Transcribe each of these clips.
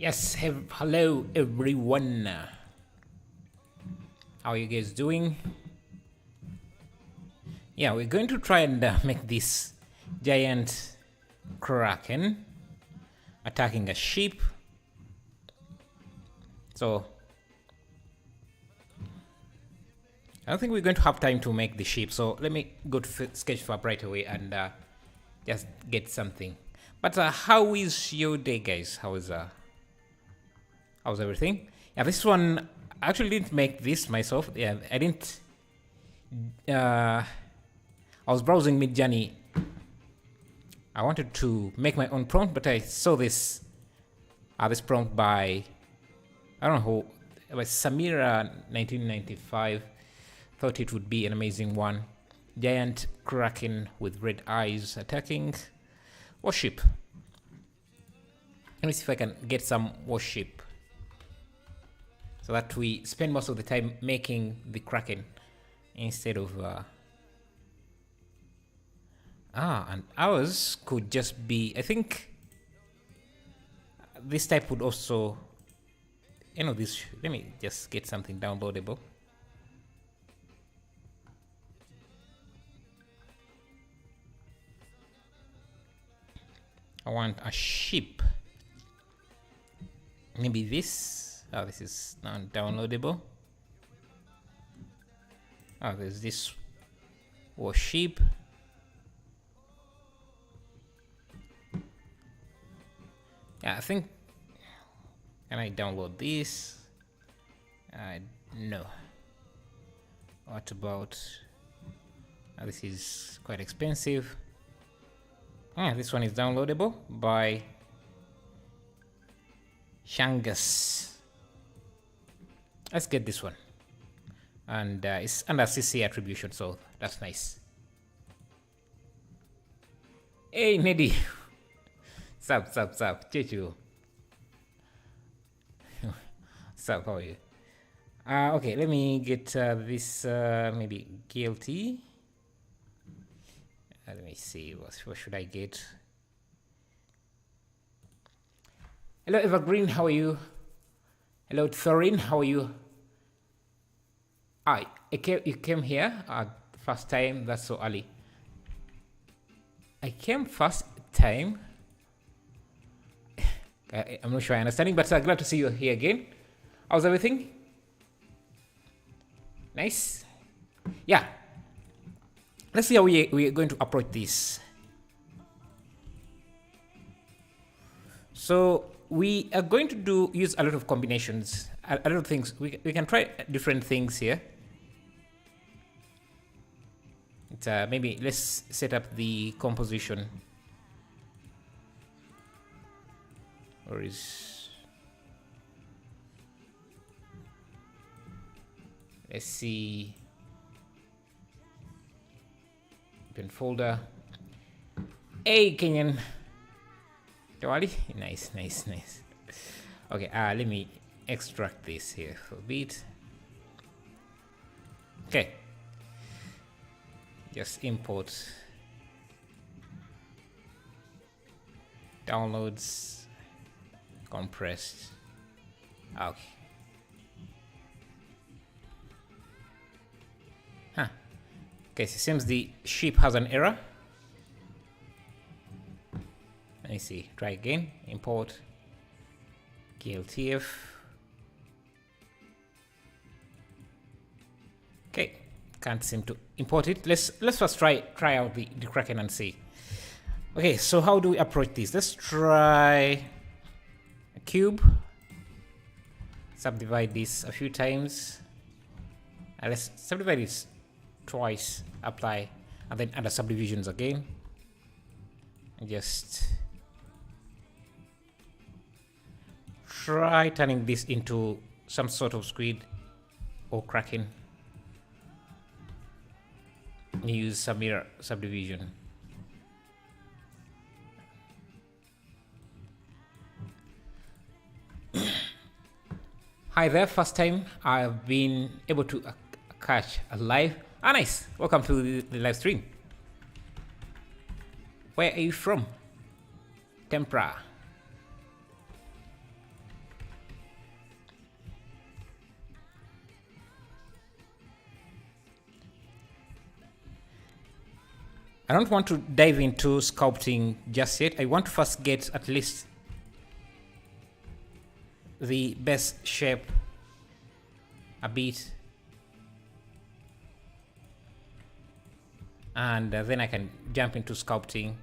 Yes, hello everyone. How are you guys doing? Yeah, we're going to try and make this giant kraken attacking a sheep. So I don't think we're going to have time to make the sheep. So let me go to Sketchfab right away and just get something. But how is your day, guys? How's everything? Yeah, this one I actually didn't make this myself. Yeah, I didn't. I was browsing Midjourney. I wanted to make my own prompt, but I saw this prompt by I don't know who. It was Samira 1995. Thought it would be an amazing one. Giant kraken with red eyes attacking warship. Let me see if I can get some warship, so that we spend most of the time making the kraken instead of and ours could just be, I think this type would also, this, let me just get something downloadable. I want a sheep. Maybe this. Oh, this is not downloadable. Oh, there's this warship. Yeah, I think. Can I download this? No. What about? This is quite expensive. This one is downloadable by Shangus. Let's get this one. And it's under CC attribution, so that's nice. Hey, Neddy. Sup, Chechu. Sup, how are you? Okay, let me get this, maybe guilty. Let me see, what should I get? Hello, Evergreen, how are you? Hello, Thorin, how are you? You came here first time, that's so early. I came first time. I'm not sure I'm understanding, but glad to see you here again. How's everything? Nice. Yeah. Let's see how we're going to approach this. So we are going to use a lot of combinations, a lot of things. We can try different things here. Maybe let's set up the composition. Or is, let's see, open folder. Hey, Kenyan. Tawali? Nice. Okay, let me extract this here for a bit. Okay. Just import downloads, compressed. Okay. Okay, so it seems the sheep has an error. Let me see. Try again. Import GLTF. Okay, can't seem to import it. Let's first try out the kraken and see. Okay, so how do we approach this? Let's try a cube. Subdivide this a few times. And let's subdivide this twice. Apply, and then under subdivisions again. And just try turning this into some sort of squid or kraken. Use Samira subdivision. Hi there, first time I've been able to catch a live. Nice. Welcome to the live stream. Where are you from? Tempra. I don't want to dive into sculpting just yet. I want to first get at least the best shape a bit, and then I can jump into sculpting.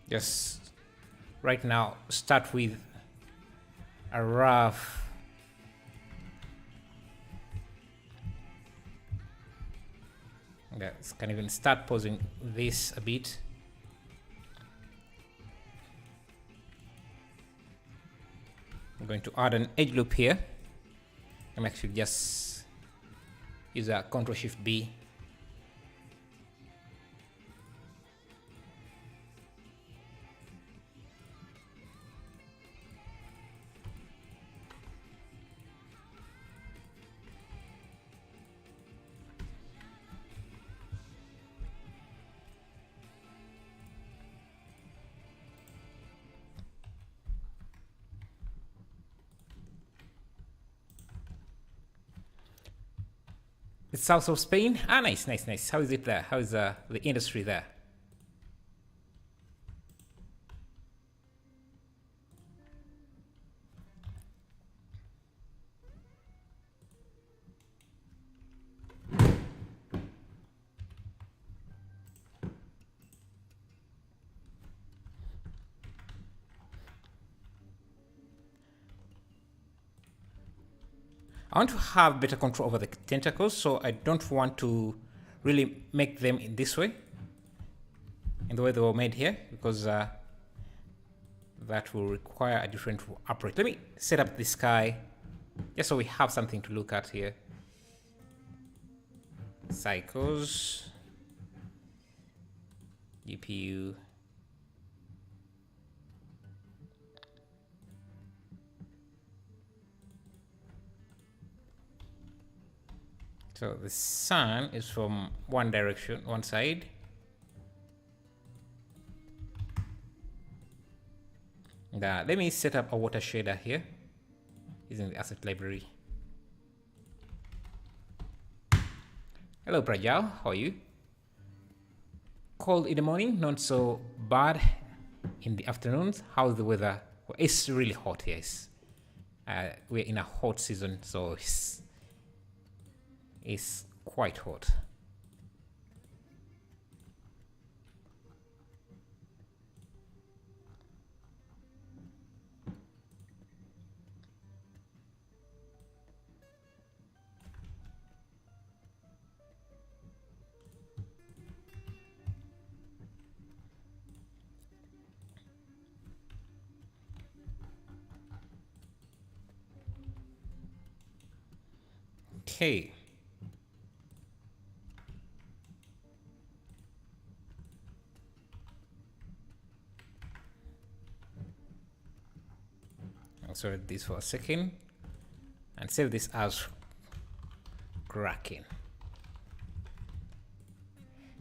Just right now start with a rough can even start pausing this a bit. I'm going to add an edge loop here. I'm actually just use a Ctrl Shift B. The south of Spain. Ah, nice, nice, nice. How is it there? How is the industry there? I want to have better control over the tentacles, so I don't want to really make them in this way, in the way they were made here, because that will require a different approach. Let me set up this guy, just so we have something to look at here. Cycles, GPU. So the sun is from one direction, one side. Let me set up a water shader here using the asset library. Hello Prajal, how are you? Cold in the morning, not so bad in the afternoons. How's the weather? Well, it's really hot here. We're in a hot season, so it's quite hot. Okay. I'll sort this for a second and save this as Kraken.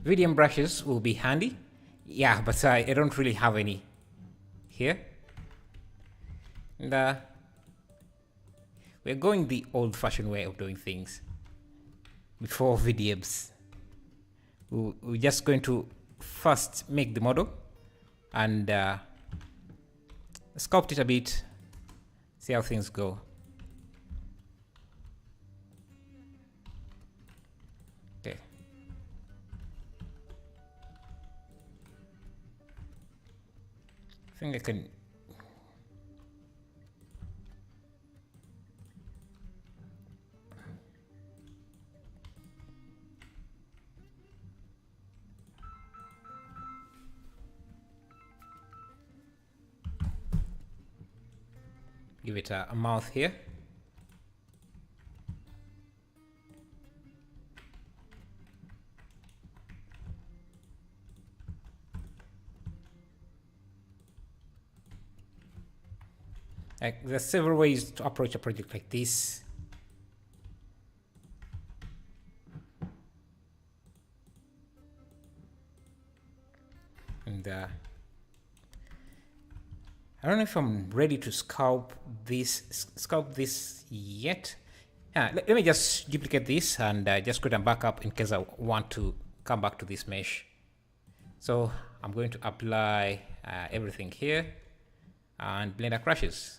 VDM brushes will be handy. Yeah, but I don't really have any here. And we're going the old-fashioned way of doing things before VDMs. We're just going to first make the model and sculpt it a bit, see how things go. Okay. I think I can give it a mouth here. Like, there's several ways to approach a project like this. And I don't know if I'm ready to sculpt this yet. Let me just duplicate this and just create a backup in case I want to come back to this mesh. So I'm going to apply everything here, and Blender crashes.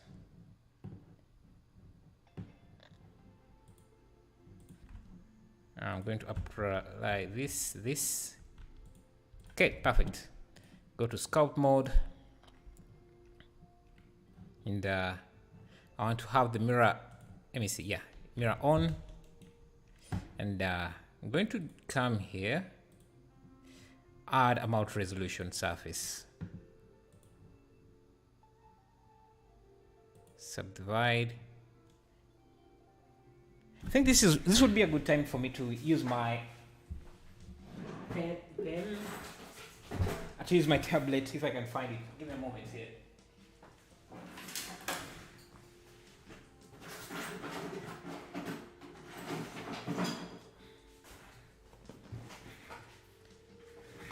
I'm going to apply this. Okay, perfect. Go to sculpt mode, and I want to have the mirror. Let me see. Yeah, mirror on, and I'm going to come here, add a multi-resolution surface, subdivide. I think this would be a good time for me to use my pen, to use my tablet if I can find it. Give me a moment here.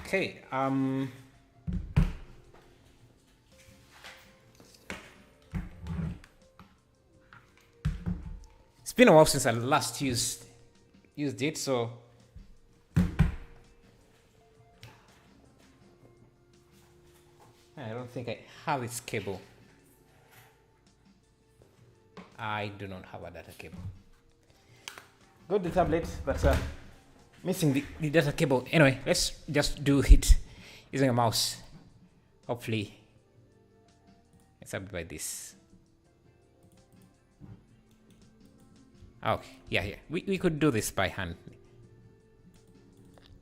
Okay, it's been a while since I last used it, so I don't think I have its cable. I do not have a data cable. Got the tablet, but missing the data cable. Anyway, let's just do it using a mouse. Hopefully, it's up by this. Okay, yeah. We could do this by hand.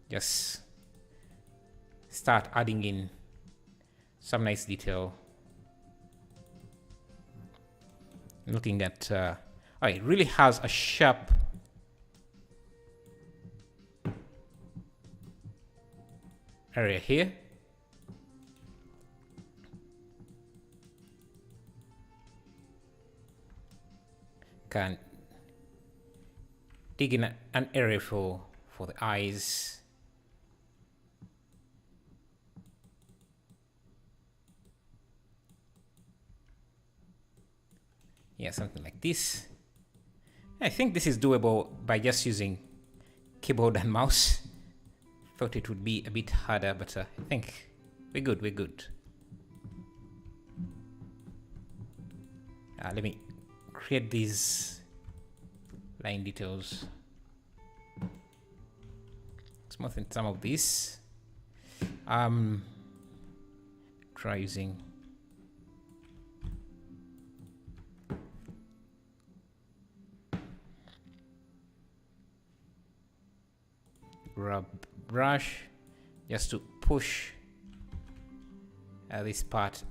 Just start adding in some nice detail. Looking at, oh, it really has a sharp area here. Can dig in an area for the eyes. Yeah, something like this. I think this is doable by just using keyboard and mouse. Thought it would be a bit harder, but I think we're good. Let me create these line details. Smoothing some of this. Try using grab brush just to push this part.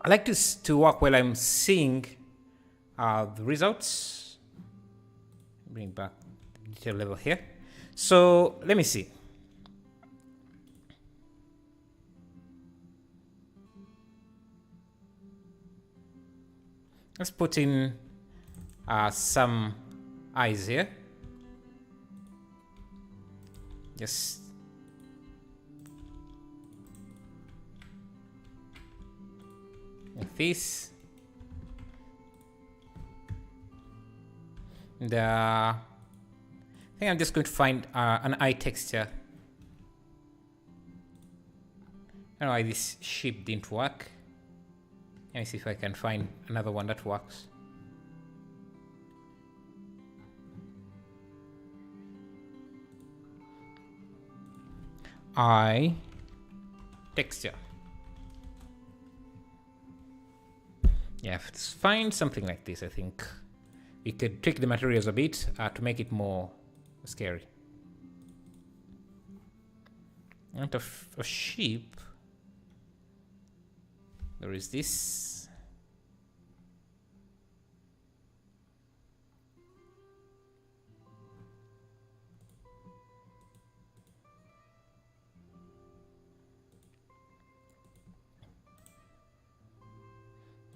I like this to work while I'm seeing the results. Bring back the detail level here. So let me see. Let's put in some eyes here. Just like this. And I think I'm just going to find an eye texture. I don't know why this shape didn't work. Let me see if I can find another one that works. Eye texture. Yeah, let's find something like this. I think we could tweak the materials a bit to make it more scary. And a sheep. There is this.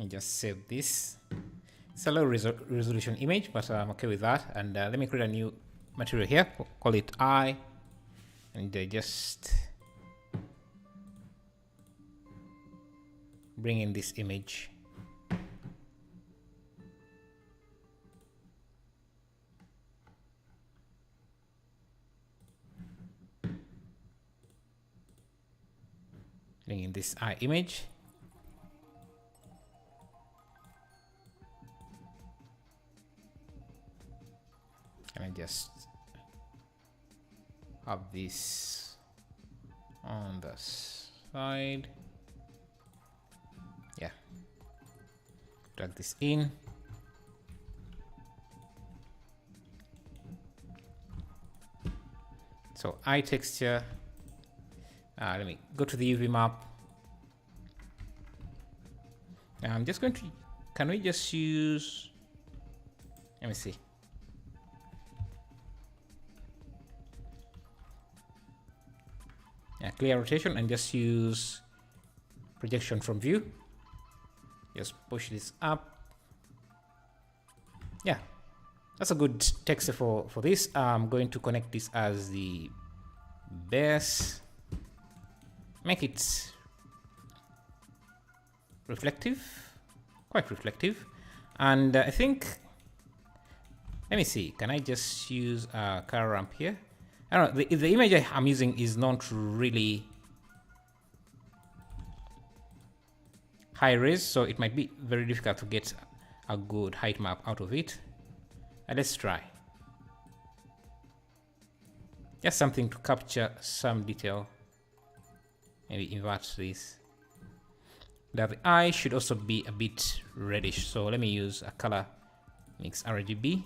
And just save this. It's a low resolution image, but I'm okay with that. And let me create a new material here, call it eye, and just bring in this image. Bring in this eye image. And I just have this on the side. Yeah. Drag this in. So eye texture. Let me go to the UV map. Now I'm just going to, can we just use, let me see. Yeah, clear rotation and just use projection from view. Just push this up. Yeah, that's a good texture for this. I'm going to connect this as the base. Make it reflective, quite reflective. And I think, let me see, can I just use a color ramp here? I don't know, the image I'm using is not really high res, so it might be very difficult to get a good height map out of it. Let's try. Just something to capture some detail. Maybe invert this. Now the eye should also be a bit reddish, so let me use a color mix RGB.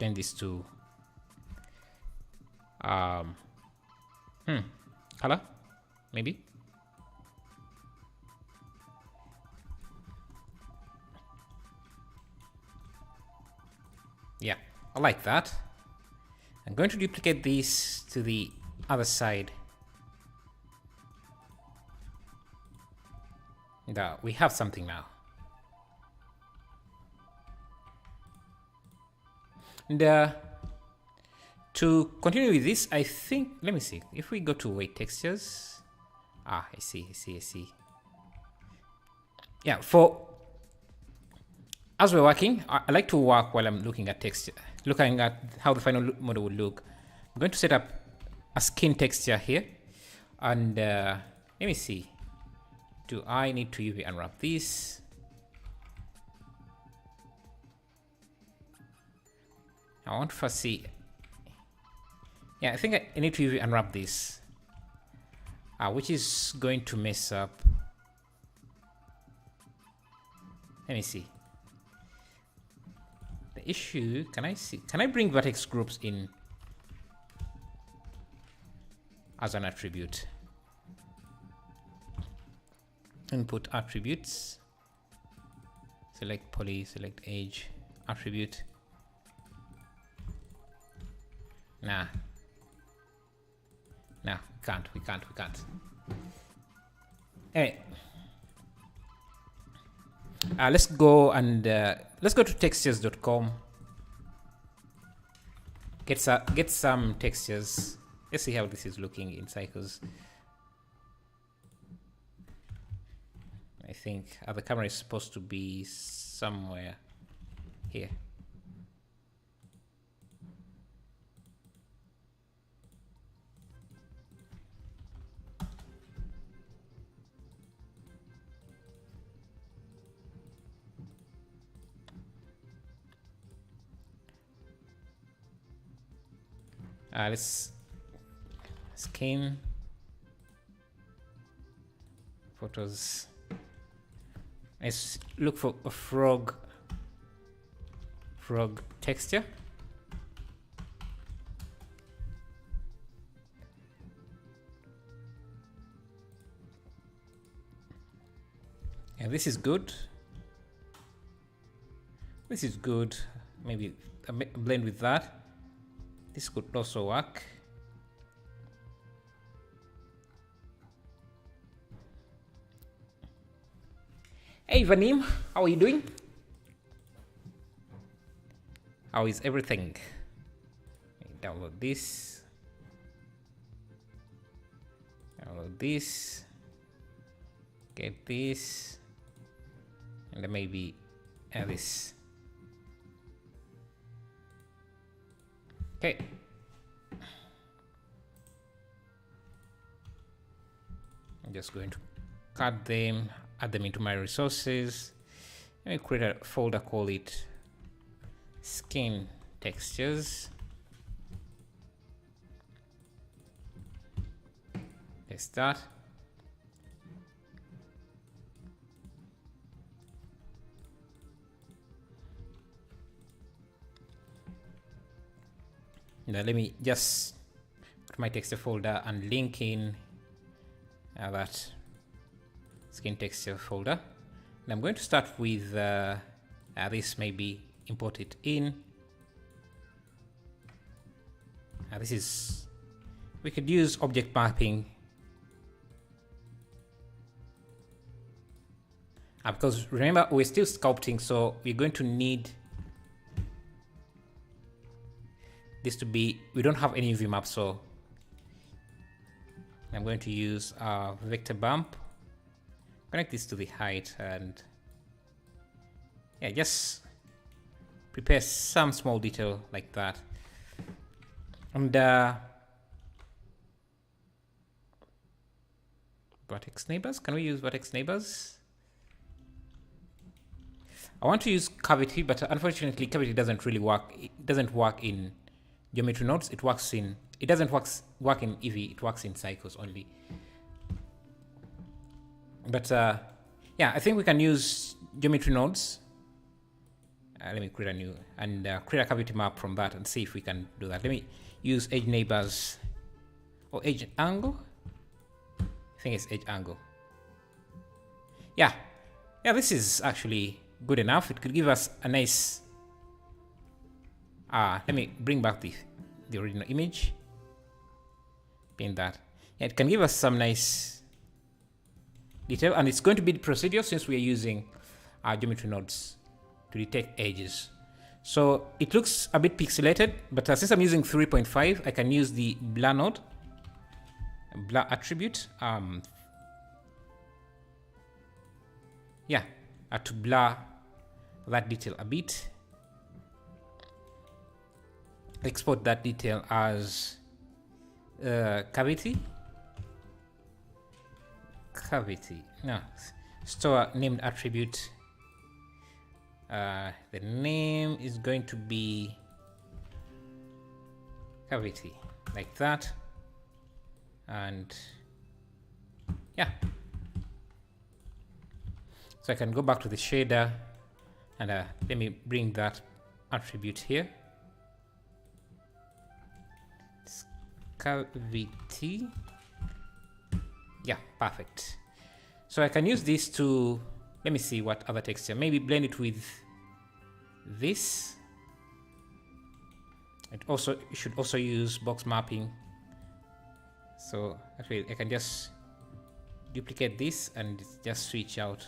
Change this to color, maybe. Yeah, I like that. I'm going to duplicate this to the other side. Now we have something now. And to continue with this, I think, let me see, if we go to weight textures, I see. Yeah, as we're working, I like to work while I'm looking at texture, looking at how the final model would look. I'm going to set up a skin texture here, and let me see, do I need to UV unwrap this? I want to first see. Yeah, I think I need to UV unwrap this, which is going to mess up. Let me see. The issue, can I bring vertex groups in as an attribute? Input attributes, select poly, select edge, attribute. Nah, we can't. Anyway, let's go to textures.com. Get some textures. Let's see how this is looking in Cycles. I think the camera is supposed to be somewhere here. Let's scan photos. Let's look for a frog texture. And this is good. Maybe a blend with that. This could also work. Hey Vanim, how are you doing? How is everything? Download this. Download this. Get this. And then maybe add this. Okay. I'm just going to cut them, add them into my resources. Let me create a folder, call it skin textures. Paste that. Now let me just put my texture folder and link in that skin texture folder. And I'm going to start with this, maybe import it in. This is, we could use object mapping because remember we're still sculpting, so we're going to need this to be, we don't have any UV map, so I'm going to use vector bump, connect this to the height, and yeah, just prepare some small detail like that. And vertex neighbors, can we use vertex neighbors? I want to use cavity, but unfortunately cavity doesn't really work. It doesn't work in geometry nodes. It works in, it doesn't work in Eevee. It works in cycles only. But yeah, I think we can use geometry nodes. Let me create a new and create a cavity map from that and see if we can do that. Let me use edge neighbors or edge angle. I think it's edge angle. Yeah, this is actually good enough. It could give us a nice. Let me bring back the original image. Pin that. Yeah, it can give us some nice detail, and it's going to be the procedure since we are using geometry nodes to detect edges. So it looks a bit pixelated, but since I'm using 3.5, I can use the blur node, blur attribute. To blur that detail a bit. Export that detail as cavity. No, store named attribute. The name is going to be cavity, like that. And yeah, so I can go back to the shader and let me bring that attribute here. Cavity. Yeah, perfect. So I can use this to, let me see what other texture, maybe blend it with this. It should also use box mapping. So actually I can just duplicate this and just switch out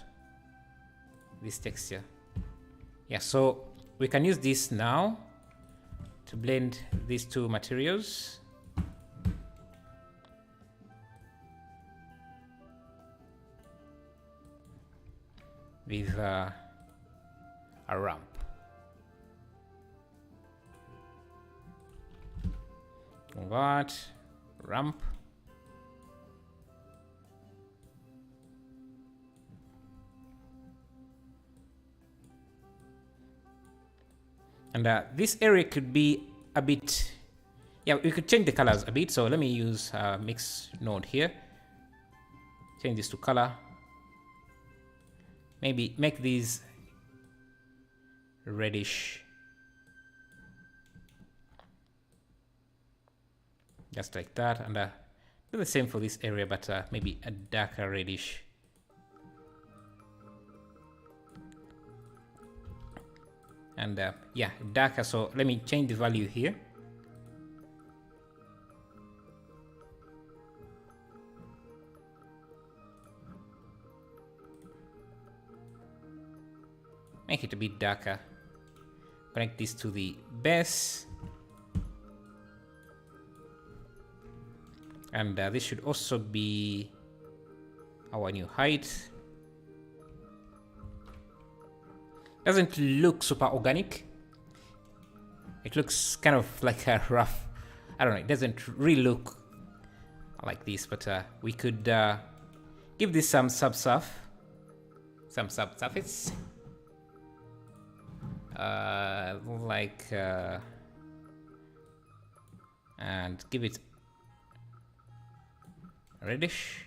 this texture. Yeah, so we can use this now to blend these two materials. With a ramp. What? Ramp. And this area could be a bit, yeah, we could change the colors a bit. So let me use mix node here. Change this to color. Maybe make these reddish. Just like that. And do the same for this area, but maybe a darker reddish. And yeah, darker. So let me change the value here. make it a bit darker. Connect this to the base. And this should also be our new height. Doesn't look super organic. It looks kind of like a rough, I don't know, it doesn't really look like this, but we could give this some subsurface. And give it reddish.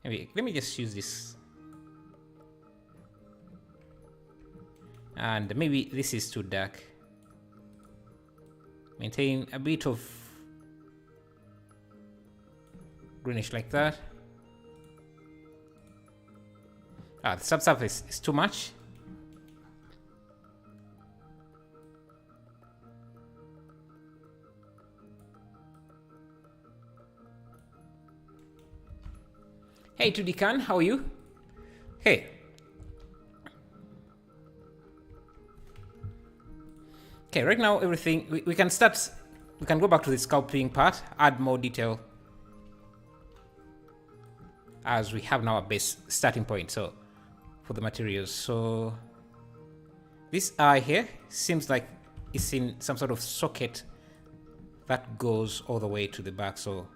Maybe let me just use this, and maybe this is too dark. Maintain a bit of greenish like that. The subsurface is too much. Hey, Tudikan, how are you? Hey. Okay, right now everything, we can start, we can go back to the sculpting part, add more detail as we have now a base starting point. So for the materials, so this eye here seems like it's in some sort of socket that goes all the way to the back. So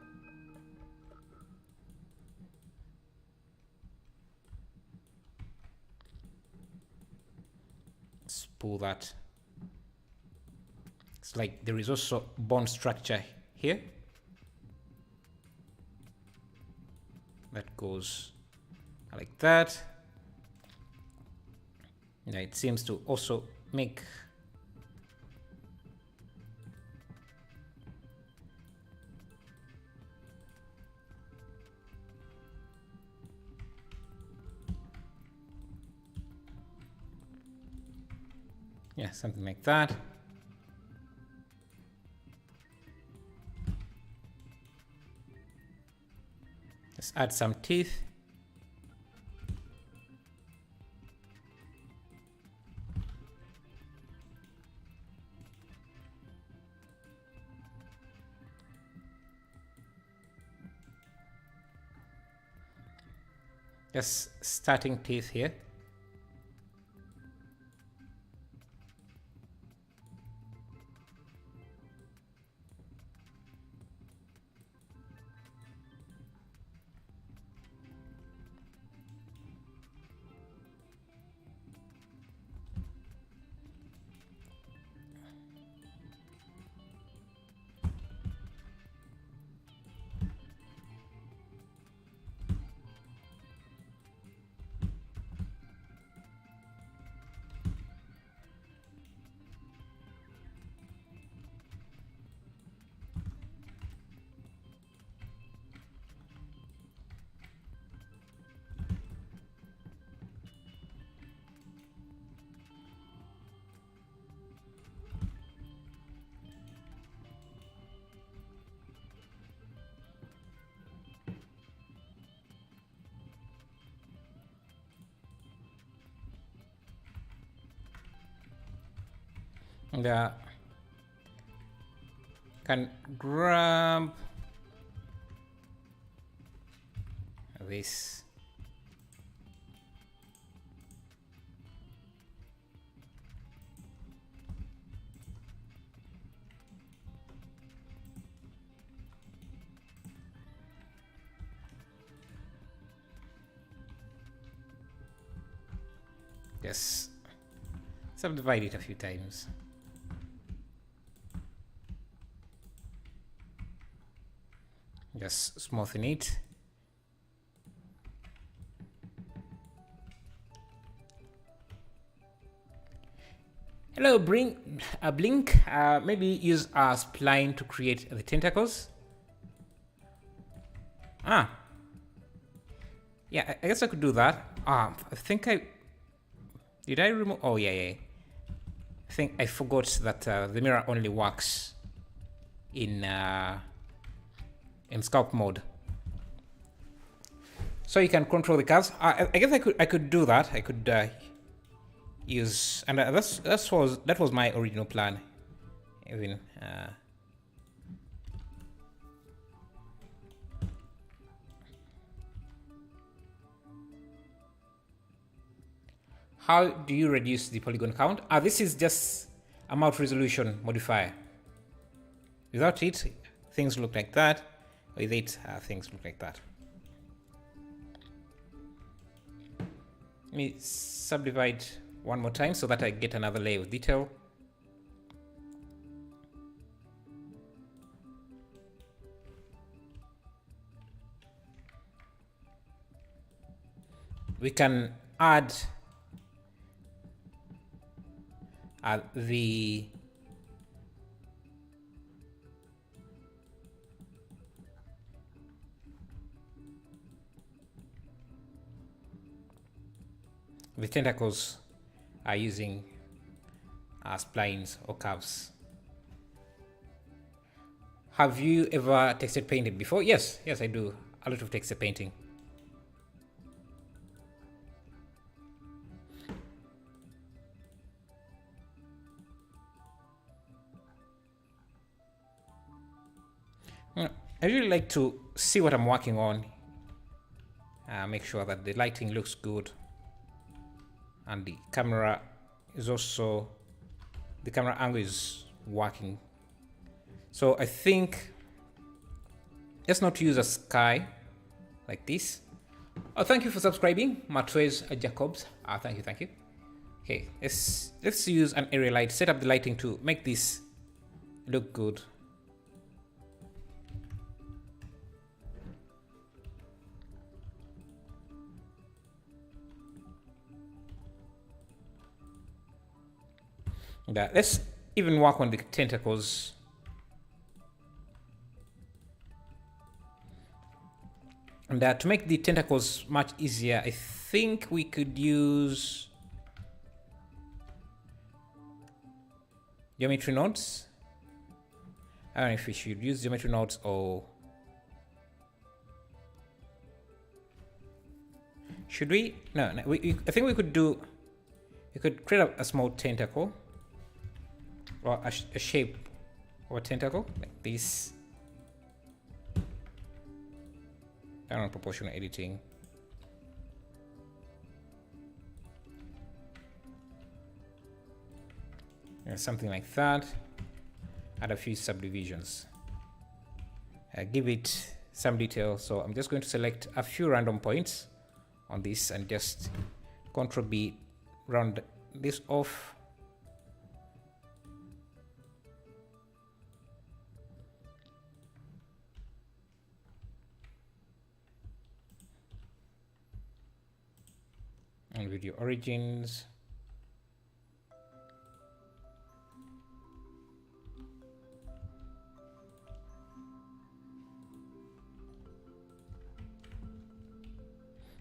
let's pull that. It's like there is also bone structure here that goes like that. Yeah, it seems to also make something like that. Let's add some teeth. Just starting teeth here. And can grab this. Just subdivide it a few times. Just smoothen it. Hello, Blink. Maybe use a spline to create the tentacles. Yeah, I guess I could do that. I think did I remove? Oh yeah. I think I forgot that the mirror only works in sculpt mode, so you can control the curves. I guess I could do that. I could use, and that was my original plan. Even how do you reduce the polygon count? This is just a mount resolution modifier. Without it, things look like that. With it, things look like that. Let me subdivide one more time so that I get another layer of detail. We can add the tentacles are using splines or curves. Have you ever texture painted before? Yes, I do a lot of texture painting. I really like to see what I'm working on. Make sure that the lighting looks good. And the camera is also, the camera angle is working. So I think let's not use a sky like this. Oh, thank you for subscribing, Matwez Jacobs. Thank you. Okay, let's use an area light. Set up the lighting to make this look good. Let's even work on the tentacles. And to make the tentacles much easier, I think we could use geometry nodes. I don't know if we should use geometry nodes or should we? No, I think we could do. We could create a small tentacle. Or a shape of a tentacle like this. I don't know, proportional editing. Something like that. Add a few subdivisions. Give it some detail. So I'm just going to select a few random points on this and just Ctrl B, round this off. And video origins.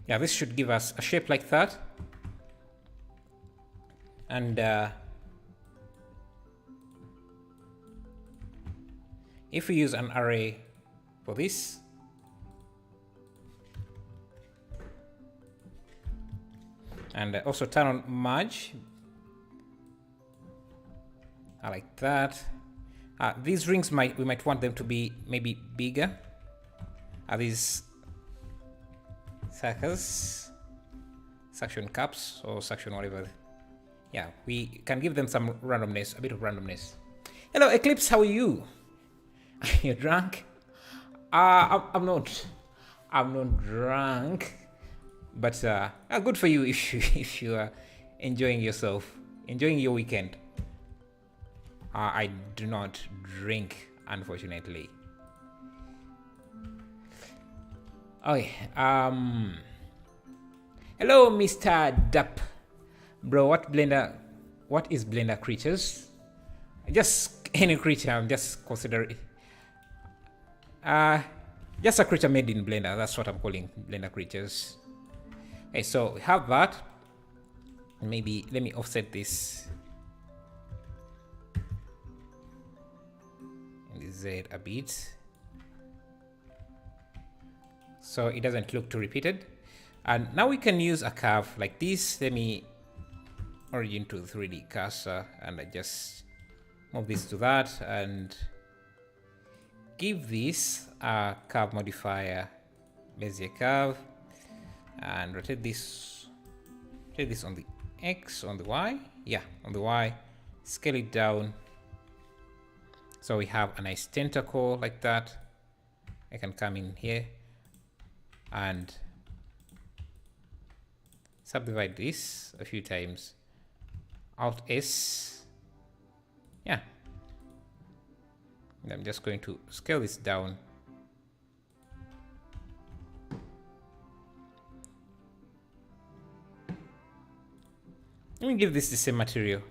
Yeah, this should give us a shape like that. And if we use an array for this, and also turn on merge. I like that. These rings we might want them to be maybe bigger. These circles, suction cups or suction whatever. Yeah, we can give them some randomness, a bit of randomness. Hello Eclipse, how are you? You're drunk? I'm not drunk. But good for you if you are enjoying yourself, enjoying your weekend. I do not drink, unfortunately. Okay. Hello, Mr. Dup. Bro, what is Blender Creatures? Just any creature, I'm just considering. Just a creature made in Blender. That's what I'm calling Blender Creatures. Okay, so we have that. Maybe let me offset this in the Z a bit so it doesn't look too repeated. And now we can use a curve like this. Let me origin to 3D cursor, and I just move this to that and give this a curve modifier, Bezier curve, and rotate this on the X, on the Y, yeah, on the Y, scale it down so we have a nice tentacle like that. I can come in here and subdivide this a few times. Alt S, yeah. And I'm just going to scale this down. Let me give this the same material.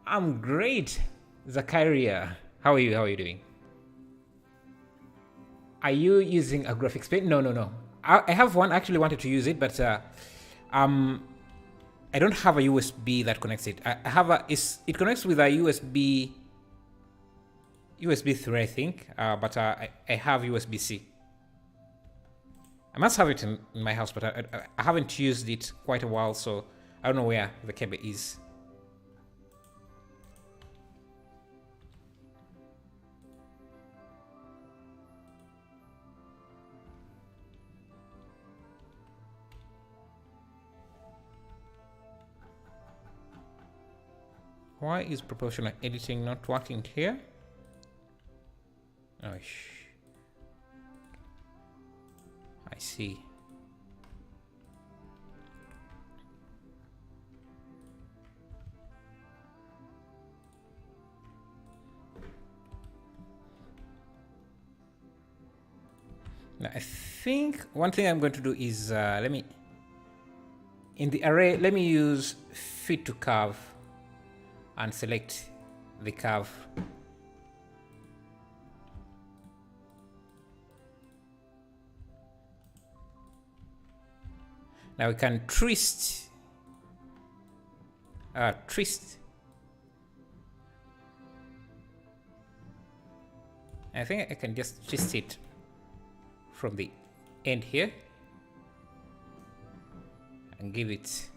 I'm great, Zakaria. How are you? How are you doing? Are you using a graphics paint? No. I have one. I actually wanted to use it, but I don't have a USB that connects it. I have it connects with a USB 3, I think, but I have USB-C. I must have it in my house, but I haven't used it quite a while, so I don't know where the cable is. Why is proportional editing not working here? Oh, I see. Now, I think one thing I'm going to do is in the array, let me use fit to curve and select the curve. Now we can twist. Twist. I think I can just twist it from the end here and give it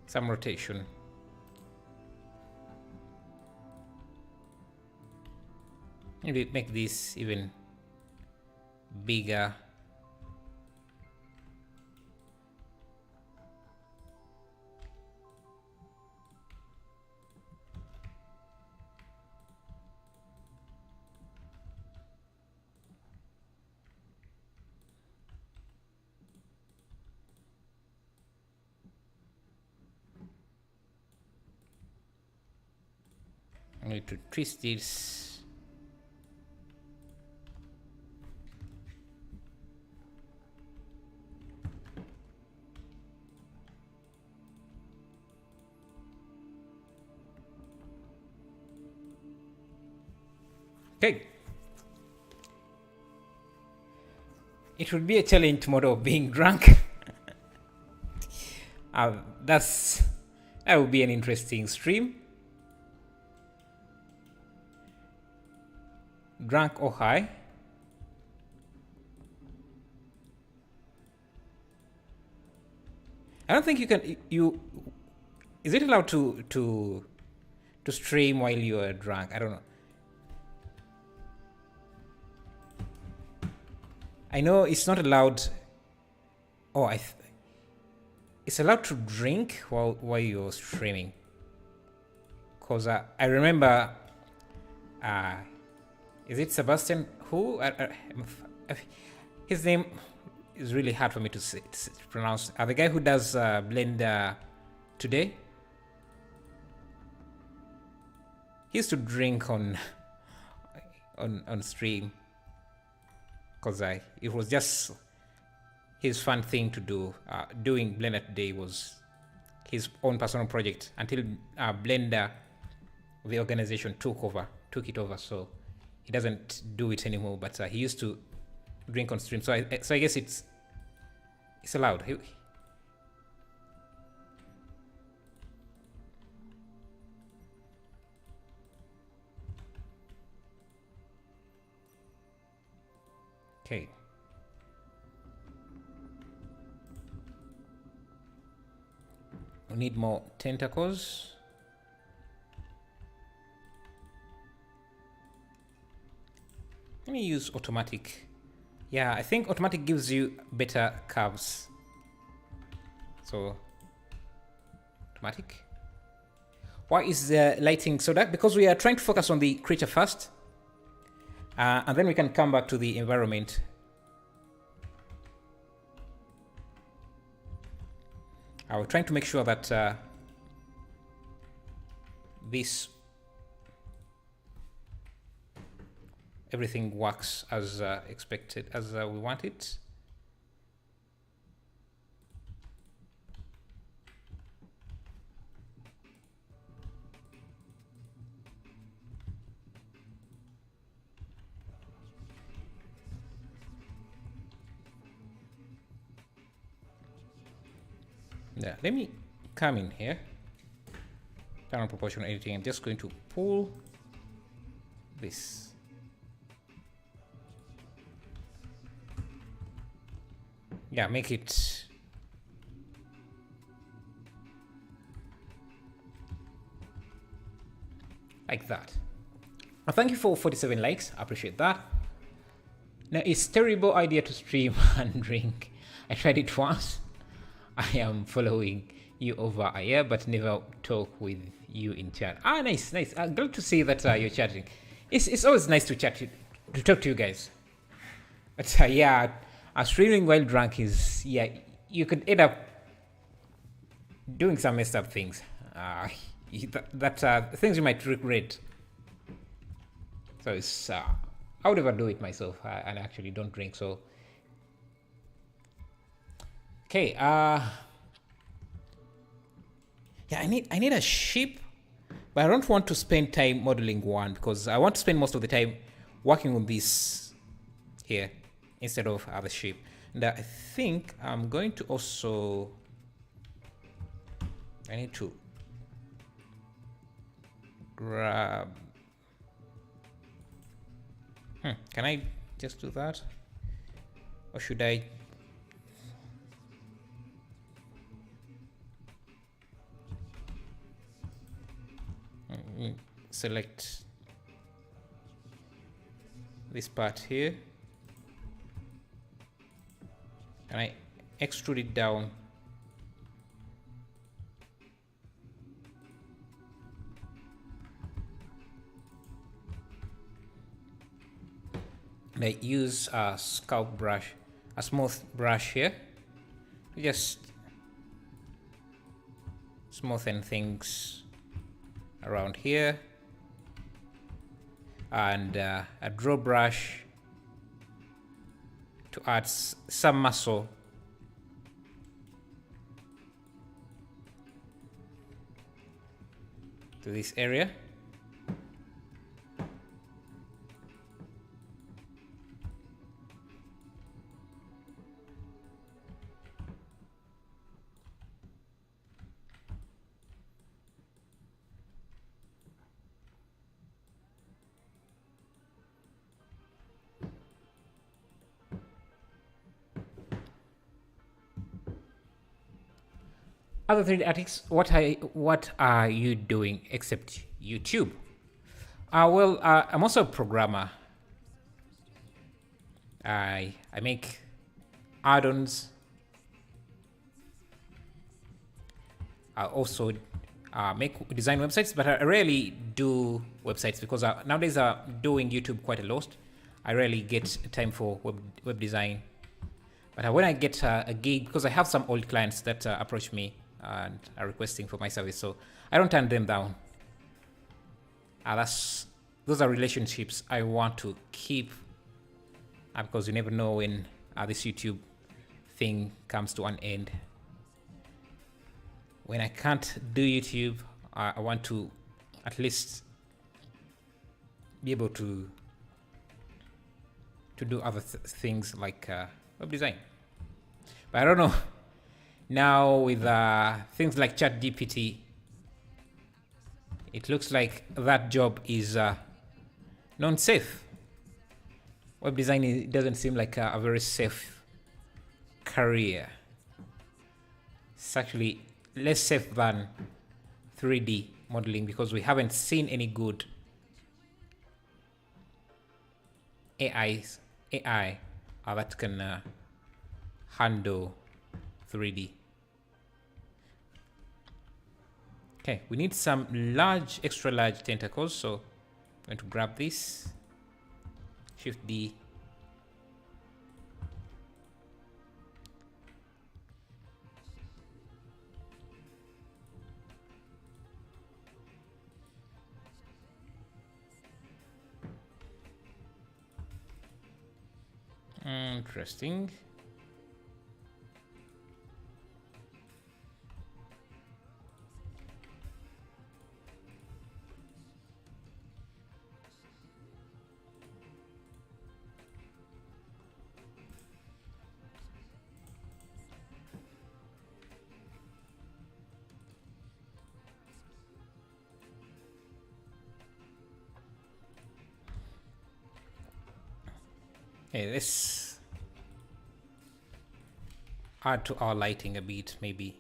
some rotation. Maybe make this even bigger. I need to twist this. Okay. It would be a challenge tomorrow of being drunk. That would be an interesting stream. Drunk or high. I don't think you can. Is it allowed to stream while you are drunk? I don't know. I know it's not allowed. Oh, it's allowed to drink while you're streaming. Cause I remember. Is it Sebastian? Who? His name is really hard for me to pronounce. The guy who does Blender today. He used to drink on stream. Cause it was just his fun thing to do. Doing Blender today was his own personal project until Blender, the organization, took it over. So he doesn't do it anymore. But he used to drink on stream. So I guess it's allowed. Okay. We need more tentacles. Let me use automatic. Yeah, I think automatic gives you better curves. So, automatic. Why is the lighting so dark? Because we are trying to focus on the creature first. And then we can come back to the environment. We're trying to make sure that everything works as expected, as we want it. Yeah, let me come in here. Turn on proportional editing. I'm just going to pull this. Yeah, make it like that. Well, thank you for 47 likes. I appreciate that. Now, it's a terrible idea to stream and drink. I tried it once. I am following you over here, but never talk with you in chat. Ah, nice, nice. Glad to see that you're chatting. It's always nice to chat to talk to you guys. But yeah, streaming while drunk is, yeah, you could end up doing some messed up things. Things you might regret. So it's I would never do it myself. And I actually don't drink, so. Okay, yeah, I need a ship, but I don't want to spend time modeling one because I want to spend most of the time working on this here instead of the ship. And I think I'm going to also, I need to grab, can I just do that? Or should I? Select this part here and I extrude it down. And I use a sculpt brush, a smooth brush here, just smoothen things around here, and a draw brush to add some muscle to this area. Other 3D artists, what are you doing except YouTube? Well, I'm also a programmer. I make add-ons. I also design websites, but I rarely do websites because nowadays I'm doing YouTube quite a lot. I rarely get time for web design. But when I get a gig, because I have some old clients that approach me and are requesting for my service, so I don't turn them down. Those are relationships I want to keep, because you never know when this YouTube thing comes to an end. When I can't do YouTube, I want to at least be able to do other things like web design. But I don't know. Now with things like ChatGPT, it looks like that job is non-safe. Web design it doesn't seem like a very safe career. It's actually less safe than 3D modeling because we haven't seen any good AI that can handle 3D. Okay, we need some large, extra large tentacles, so I'm going to grab this, Shift D. Interesting. Okay, let's add to our lighting a bit, maybe.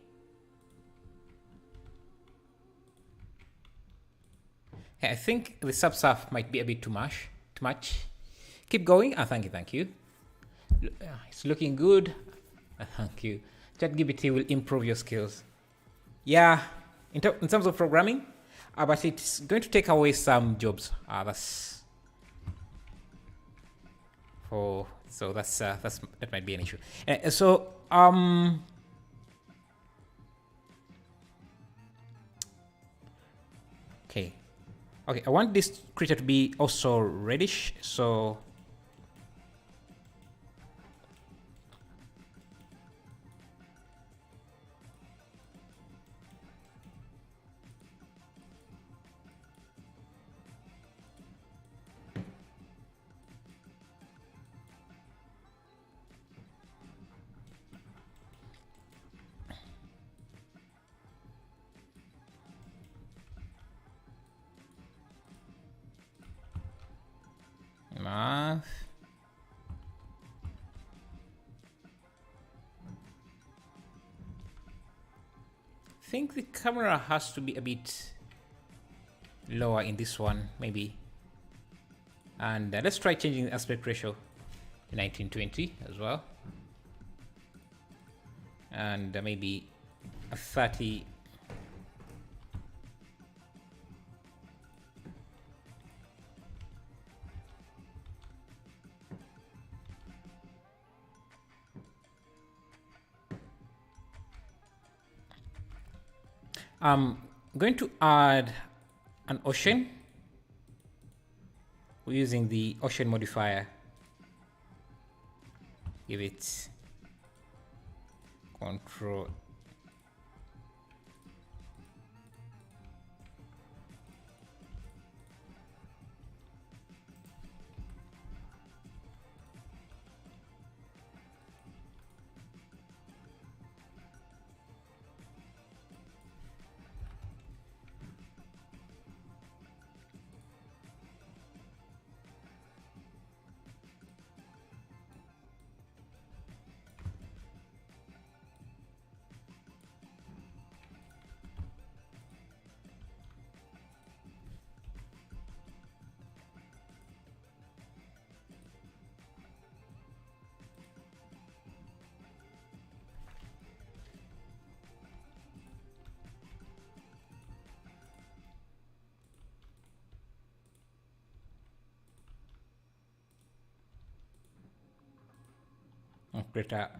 Okay, I think the subsurf might be a bit too much. Keep going. Thank you. It's looking good. Thank you. ChatGPT will improve your skills. Yeah, in terms of programming, but it's going to take away some jobs. That might be an issue. Okay, I want this creature to be also reddish, so enough. I think the camera has to be a bit lower in this one, maybe. And let's try changing the aspect ratio to 1920 as well. And maybe a 30. I'm going to add an ocean. We're using the ocean modifier. Give it control. Create a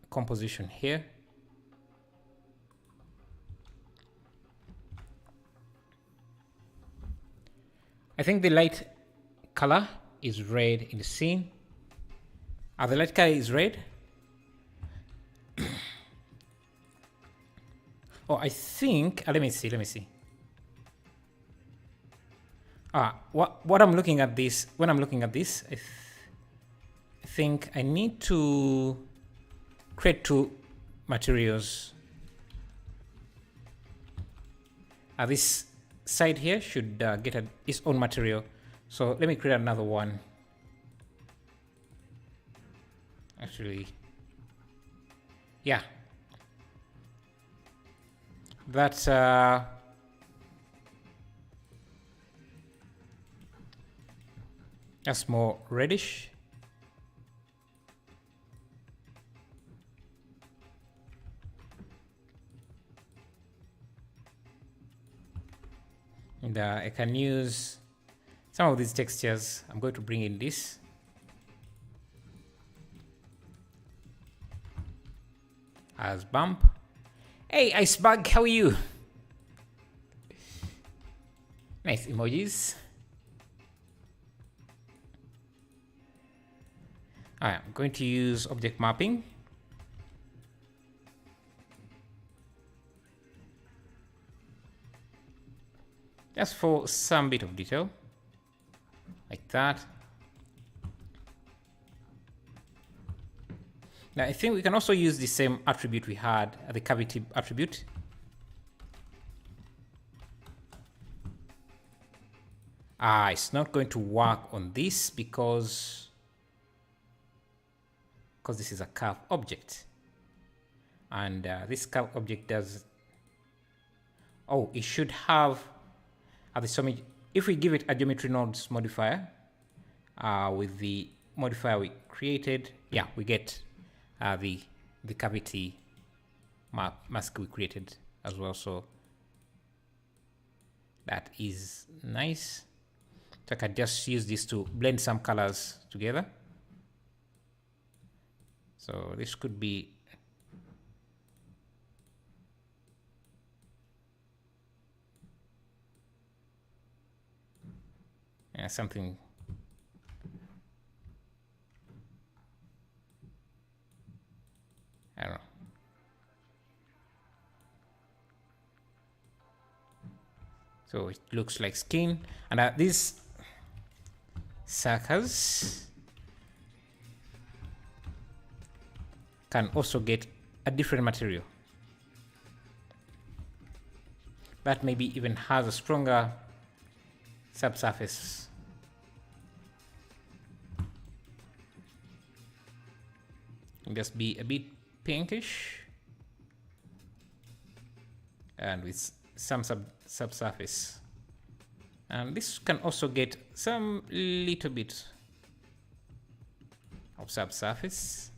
composition here. I think the light color is red in the scene. The light color is red. Oh, I think, let me see. What I'm looking at this, when I'm looking at this, I think I need to create two materials. This side here should get its own material. So let me create another one. Actually, yeah, that's more reddish. And I can use some of these textures. I'm going to bring in this. As bump. Hey, Icebug, how are you? Nice emojis. Alright, I'm going to use object mapping. Just for some bit of detail. Like that. Now I think we can also use the same attribute we had, the cavity attribute. It's not going to work on this because this is a curve object. And this curve object does... Oh, it should have the summit. If we give it a geometry nodes modifier with the modifier we created, yeah, we get the cavity mask we created as well. So that is nice. So I can just use this to blend some colors together. So this could be something. I don't know. So it looks like skin, and these circles can also get a different material that maybe even has a stronger subsurface. Just be a bit pinkish and with some subsurface, and this can also get some little bit of subsurface.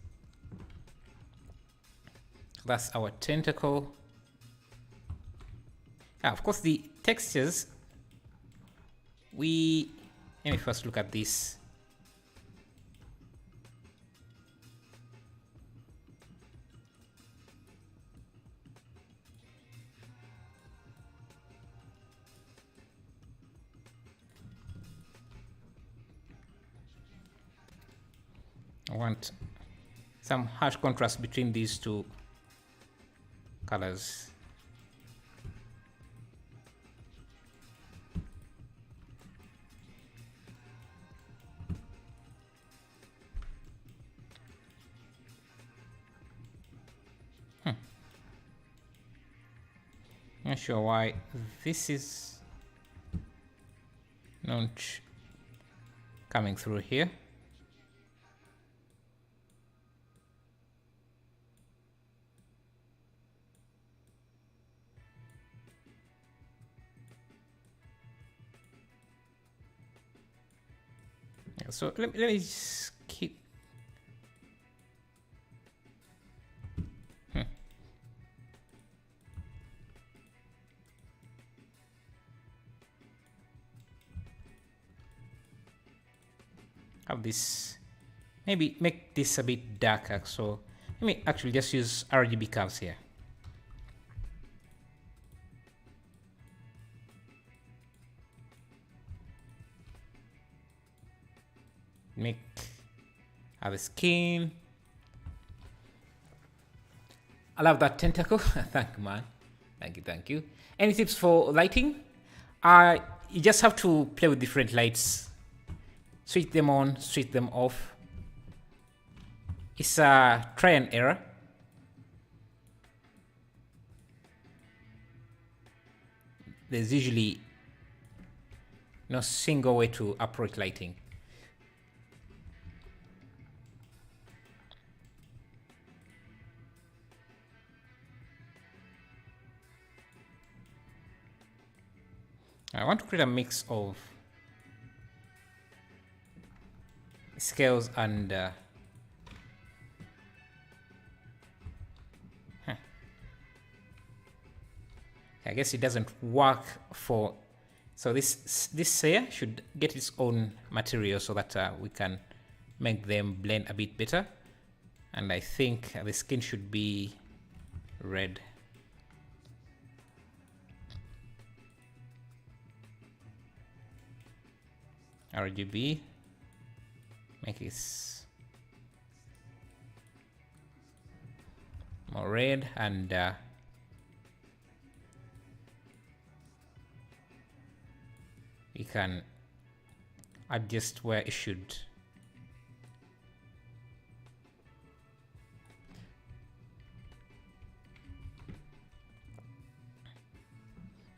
That's our tentacle. Of course, the textures, let me first look at this. I want some harsh contrast between these two colors. Not sure why this is not coming through here. So let me just keep. Have this, maybe make this a bit darker. So let me actually just use RGB curves here. Make the skin. I love that tentacle. Thank you, man. Thank you. Any tips for lighting? You just have to play with different lights. Switch them on, switch them off. It's a try and error. There's usually no single way to approach lighting. I want to create a mix of scales and I guess it doesn't work for, so this here should get its own material so that we can make them blend a bit better. And I think the skin should be red. RGB, make it more red, and we can adjust where it should.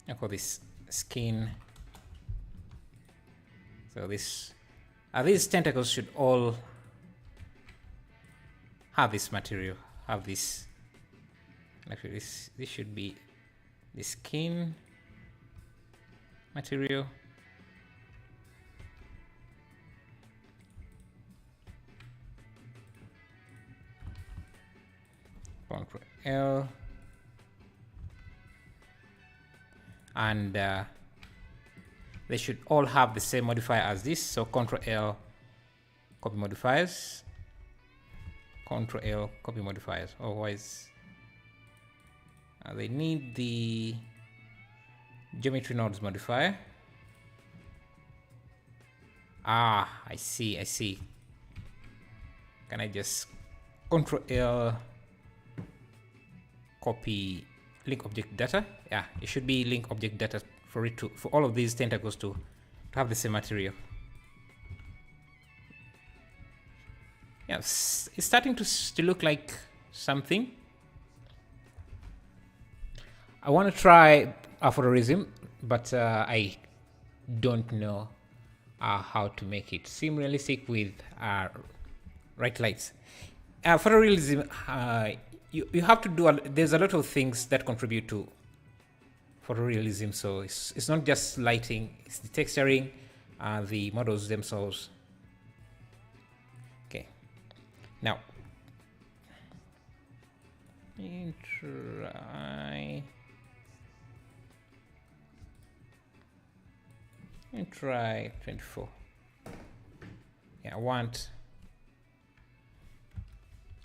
I call this skin. So these tentacles should all have this material, have this. Actually, this should be the skin material. Ctrl L, and they should all have the same modifier as this. So Ctrl L, copy modifiers. Ctrl L, copy modifiers. Otherwise, they need the geometry nodes modifier. Ah, I see. Can I just Ctrl L, copy link object data? Yeah, it should be link object data for it to, for all of these tentacles to have the same material. Yeah, it's starting to look like something. I want to try aphorism, but I don't know how to make it seem realistic with right lights. Photorealism, you have to do, there's a lot of things that contribute to photorealism. So it's not just lighting, it's the texturing, the models themselves. Okay, now try 24. Yeah, I want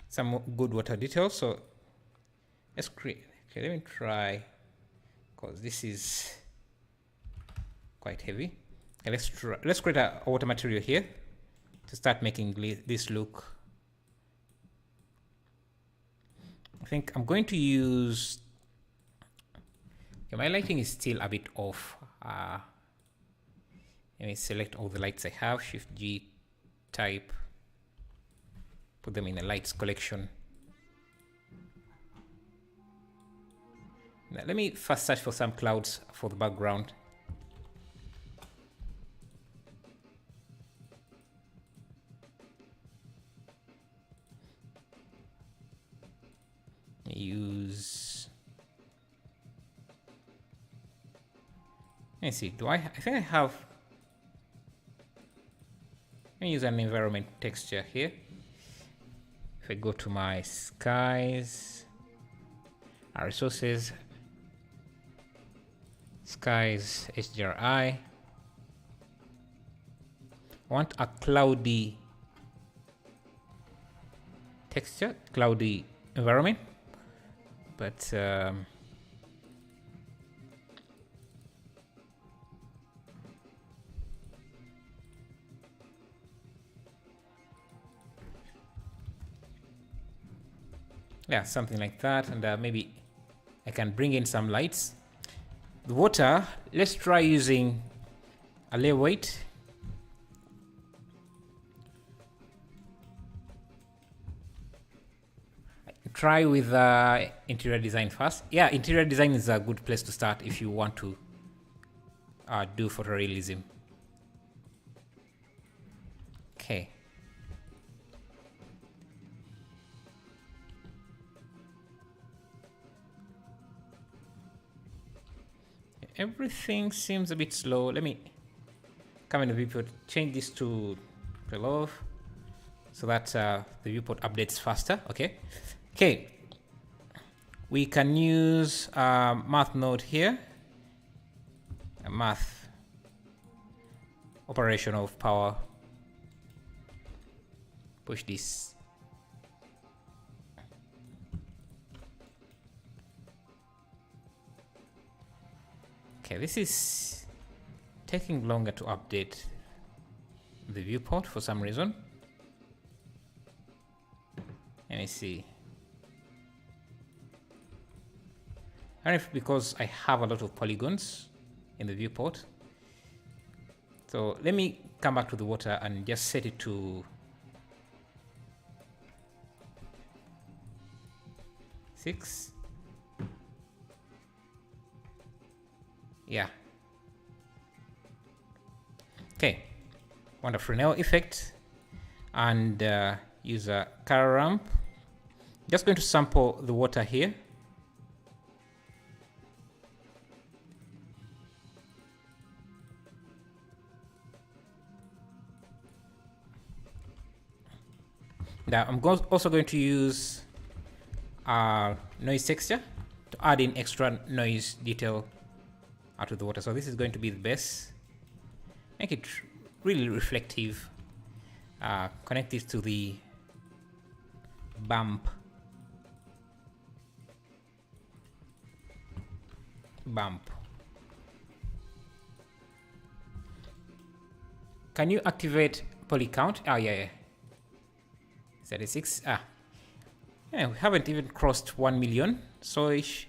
some good water details, so let's create. Okay, let me try, because this is quite heavy. Okay, let's create a water material here to start making this look. I think I'm going to use, okay, my lighting is still a bit off. Let me select all the lights I have, Shift G, type, put them in a lights collection. Now, let me first search for some clouds for the background. Use, let me see, I think I have, let me use an environment texture here. If I go to my skies, resources, skies, HDRI, I want a cloudy texture, cloudy environment, but yeah, something like that. And maybe I can bring in some lights. The water, let's try using a layer weight. Try with interior design first. Yeah, interior design is a good place to start if you want to do photorealism. Okay. everything seems a bit slow. Let me come in the viewport, change this to love so that the viewport updates faster. Okay, we can use math node here, a math operation of power. Push this. Okay, this is taking longer to update the viewport for some reason. Let me see. I don't know if because I have a lot of polygons in the viewport. So let me come back to the water and just set it to 6. Yeah. Okay. Want a Fresnel effect and use a color ramp. Just going to sample the water here. Now I'm also going to use noise texture to add in extra noise detail out of the water. So this is going to be the base. Make it really reflective. Connect this to the bump. Can you activate poly count? Yeah. 36. Yeah, we haven't even crossed 1 million, so it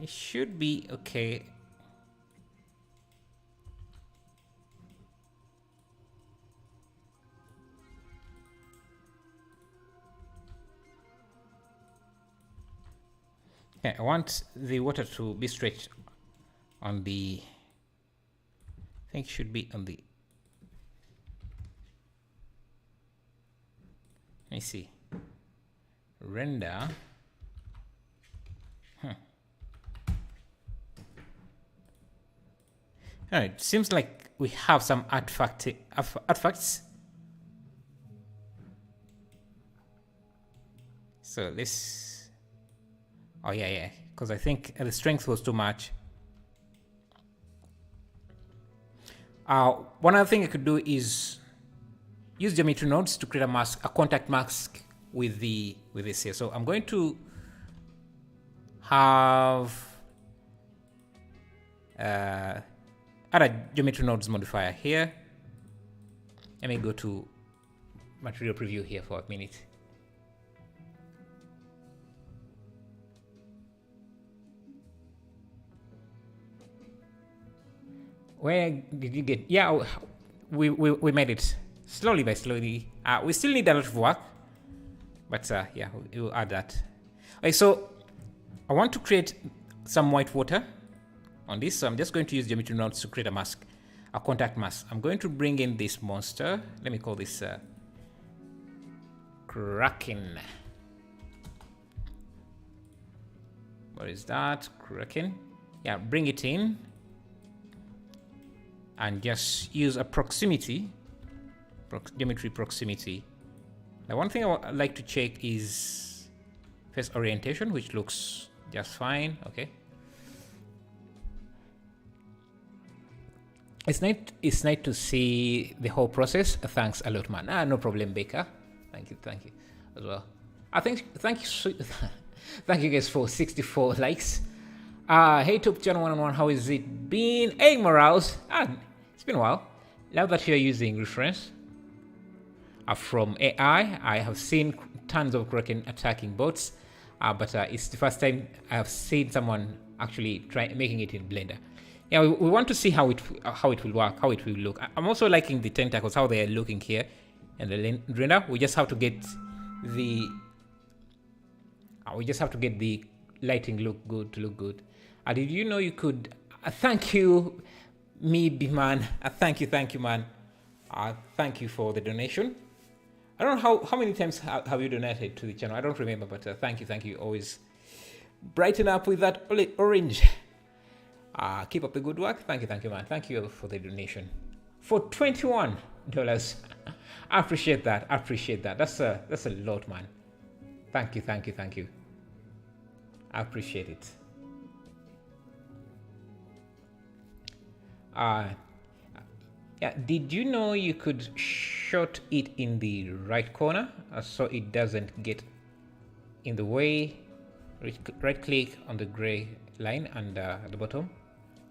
should be okay. Okay, I want the water to be stretched on the, I think it should be on the, let me see, render. All right, seems like we have some artifacts. So this, oh yeah, because I think the strength was too much. One other thing I could do is use geometry nodes to create a mask, a contact mask with this here. So I'm going to have add a geometry nodes modifier here. Let me go to material preview here for a minute. Where did you get? Yeah, we made it slowly by slowly. We still need a lot of work, but yeah, we'll add that. Okay, so I want to create some white water on this, so I'm just going to use geometry nodes to create a mask, a contact mask. I'm going to bring in this monster. Let me call this Kraken. What is that? Kraken. Yeah, bring it in and just use a proximity, geometry proximity. Now one thing I'd like to check is face orientation, which looks just fine. Okay. It's nice to see the whole process. Thanks a lot, man. No problem, Baker. Thank you as well. Thank you thank you guys for 64 likes. Hey Top Channel 111, how is it been? Hey Morales, it's been a while. Love that you're using reference from AI. I have seen tons of Kraken attacking bots, but it's the first time I have seen someone actually making it in Blender. Yeah, we want to see how it will work, how it will look. I'm also liking the tentacles, how they are looking here, and the render. We just have to get the lighting look good. Did you know you could? Thank you, man. Thank you, man. Thank you for the donation. I don't know how many times have you donated to the channel. I don't remember, but thank you. Always brighten up with that orange. Keep up the good work. Thank you, man. Thank you for the donation. For $21. I appreciate that. I appreciate that. That's a lot, man. Thank you. I appreciate it. Yeah, did you know you could short it in the right corner so it doesn't get in the way? Right click on the gray line and at the bottom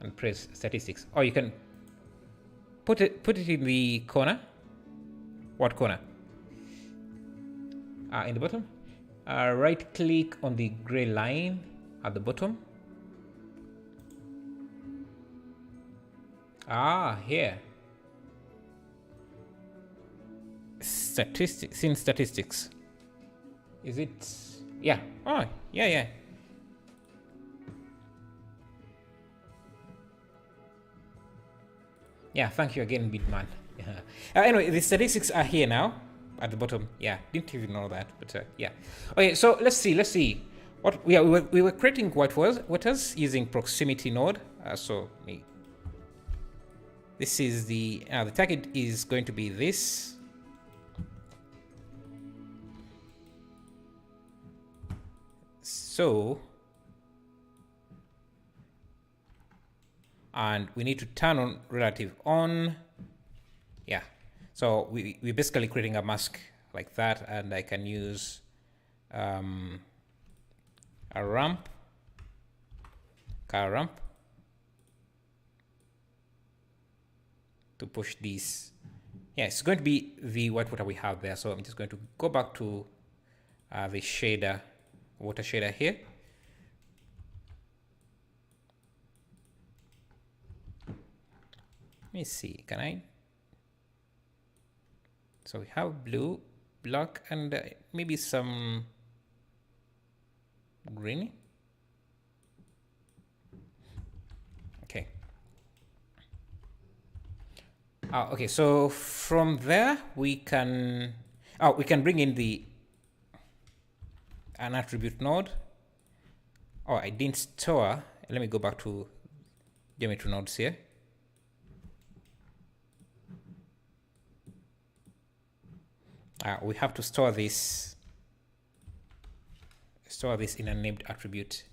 and press statistics. Or you can put it in the corner. What corner? In the bottom. Right click on the gray line at the bottom. Here. Statistics. In statistics. Is it? Yeah. Oh, yeah. Yeah, thank you again, Bitman. Anyway, the statistics are here now at the bottom. Yeah, didn't even know that, but yeah. Okay, so let's see. What? Yeah, we were creating waters using proximity node. This is the target is going to be this. So, and we need to turn on relative on. Yeah. So we're basically creating a mask like that, and I can use a ramp, car ramp, to push these. Yeah, it's going to be the white water we have there. So I'm just going to go back to the shader, water shader here. Let me see, can I? So we have blue, black, and maybe some green. Okay. Okay, so from there we can bring in an attribute node. Oh, I didn't store. Let me go back to geometry nodes here. We have to store this in a named attribute.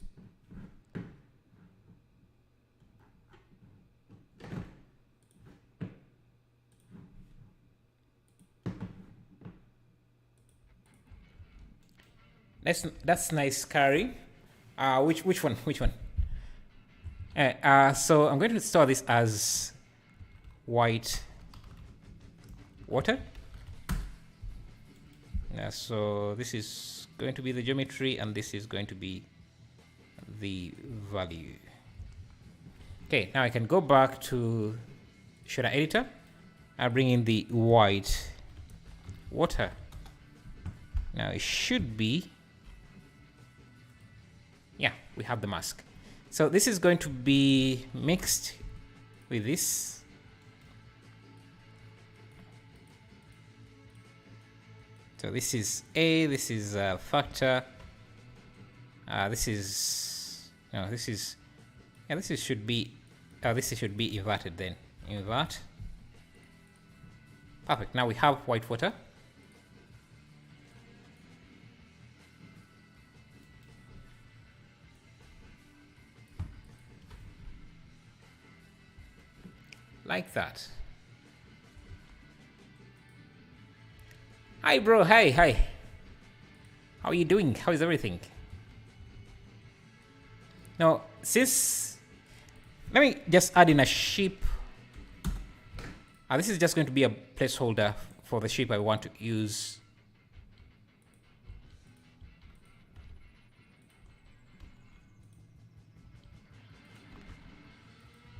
That's nice, Carrie. Which one? So I'm going to store this as white water. So this is going to be the geometry, and this is going to be the value. Okay, now I can go back to shader editor and bring in the white water. Now it should be, yeah, we have the mask. So this is going to be mixed with this. So this is A, this is factor. This should be inverted then. Invert. Perfect. Now we have white water. Like that. Hi, bro. Hi. How are you doing? How is everything? Now, let me just add in a sheep. This is just going to be a placeholder for the sheep I want to use.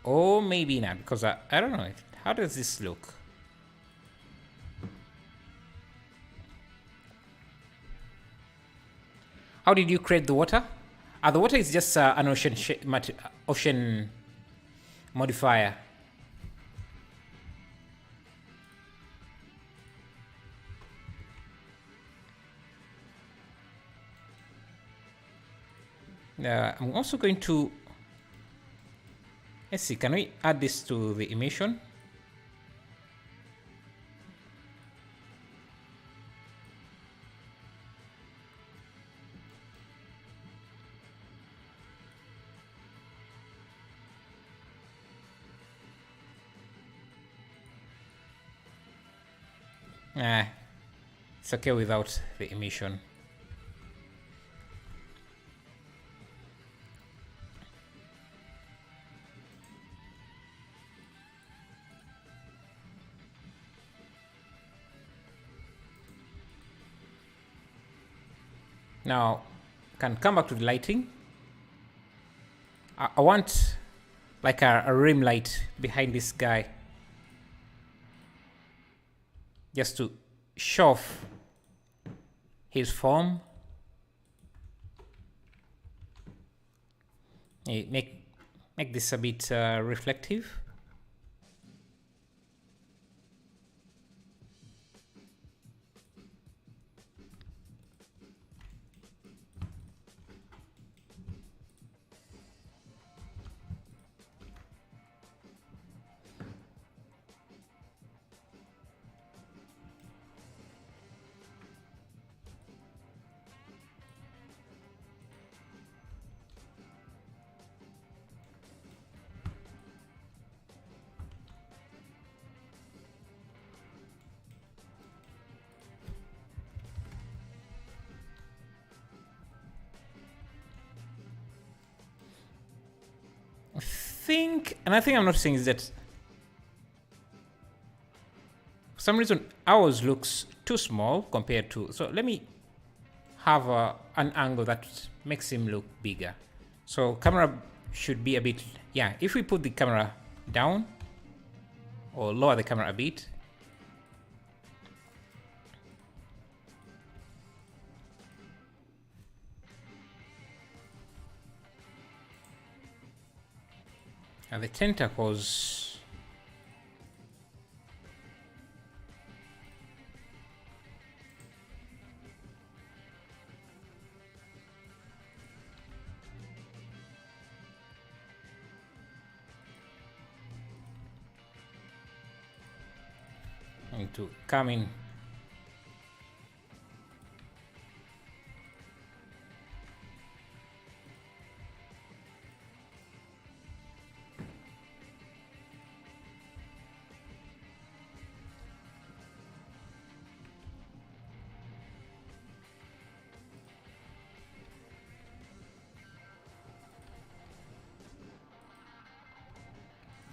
Or maybe not, because I don't know. How does this look? How did you create the water? The water is just an ocean modifier. I'm also going to, Let's see, can we add this to the emission? It's okay without the emission. Now, can come back to the lighting. I want like a rim light behind this guy, just to show off his form. Make this a bit reflective. Another thing I'm noticing is that for some reason ours looks too small compared to, so let me have an angle that makes him look bigger. So camera should be a bit, yeah, if we put the camera down or lower the camera a bit, and the tentacles, going to come in.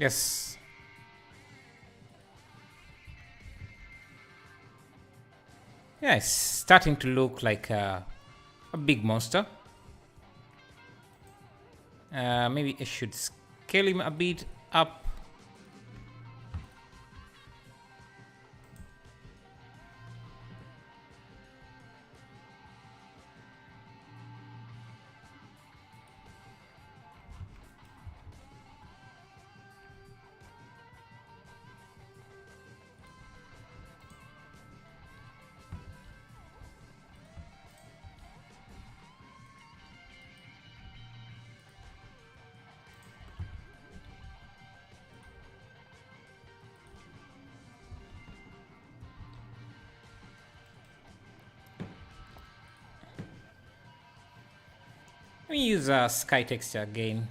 Yes. Yeah, it's starting to look like a big monster. Maybe I should scale him a bit up. Let me use a sky texture again.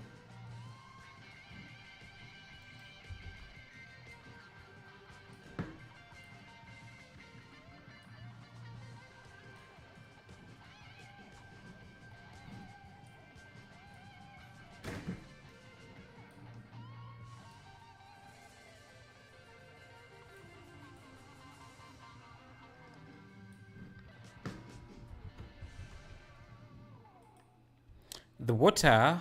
The water,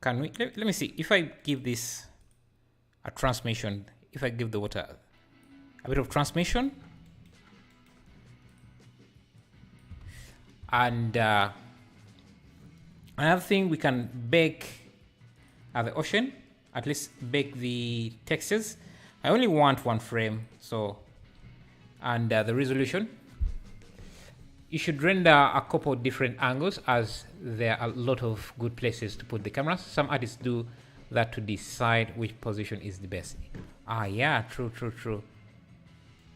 can we, let me see, if I give this a transmission, if I give the water a bit of transmission, and another thing, we can bake the ocean, at least bake the textures. I only want one frame, so, and the resolution, you should render a couple different angles, as there are a lot of good places to put the cameras. Some artists do that to decide which position is the best. Ah, yeah, true.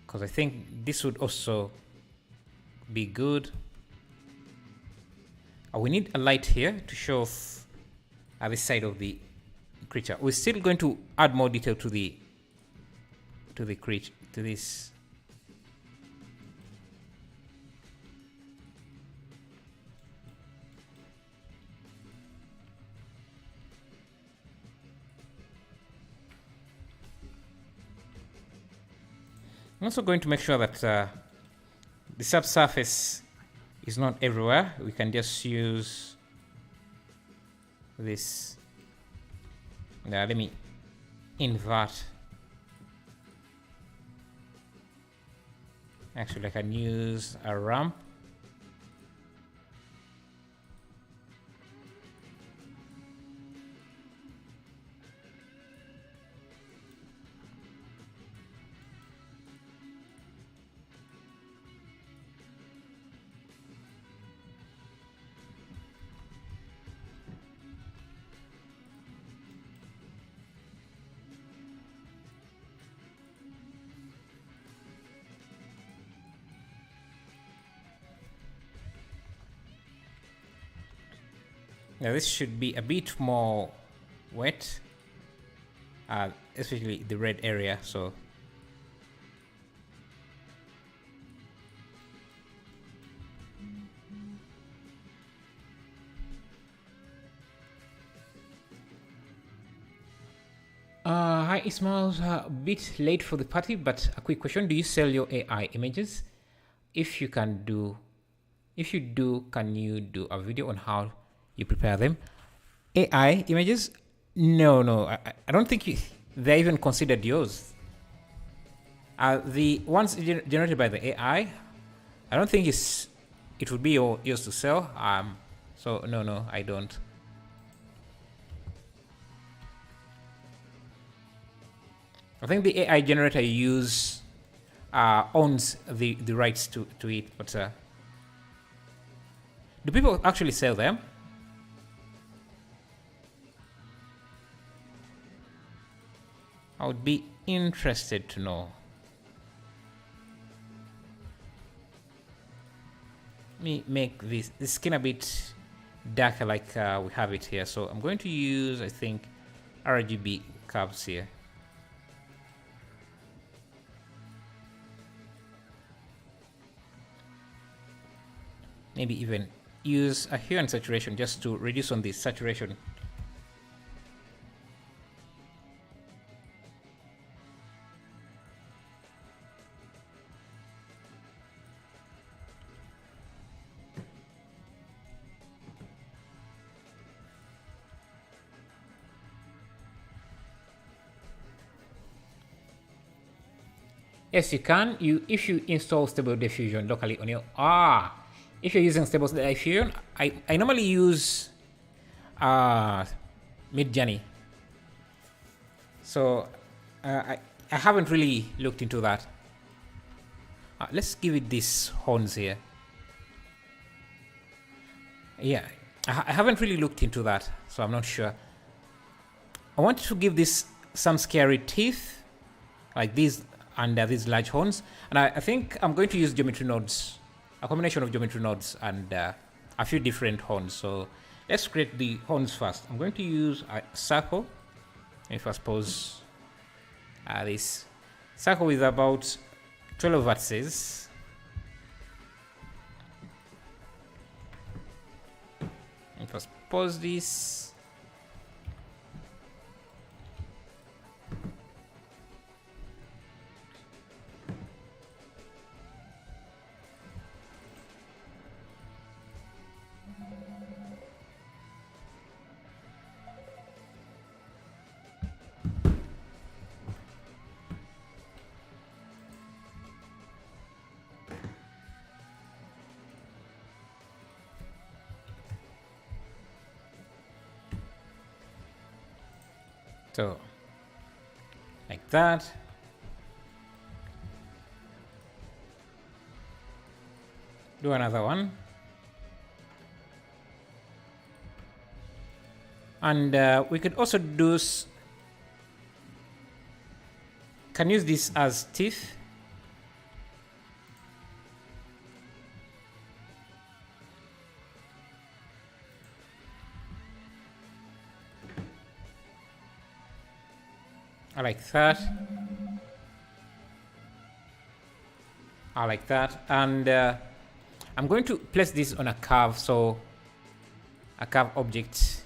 Because I think this would also be good. We need a light here to show off this side of the creature. We're still going to add more detail to the creature, to this. I'm also going to make sure that the subsurface is not everywhere. We can just use this. Let me invert. Actually, I can use a ramp. Now this should be a bit more wet, especially the red area. So hi Ismail, a bit late for the party, but a quick question: do you sell your AI images? If you do, can you do a video on how you prepare them? AI images? No. I don't think they're even considered yours. The ones generated by the AI, I don't think it would be yours to sell. So no, I don't. I think the AI generator you use owns the rights to it, but do people actually sell them? I would be interested to know. Let me make this skin a bit darker like we have it here. So I'm going to use, I think, RGB curves here. Maybe even use a hue and saturation just to reduce on the saturation. Yes, you can. If you install Stable Diffusion locally on your if you're using Stable Diffusion, I normally use Midjourney. So I haven't really looked into that. Let's give it these horns here. Yeah, I haven't really looked into that, so I'm not sure. I want to give this some scary teeth, like these and these large horns. And I think I'm going to use geometry nodes, a combination of geometry nodes and a few different horns. So let's create the horns first. I'm going to use a circle. If I suppose this circle with about 12 vertices. If I suppose this. So, like that. Do another one. And we could also can use this as teeth. I like that. I like that. And I'm going to place this on a curve, so a curve object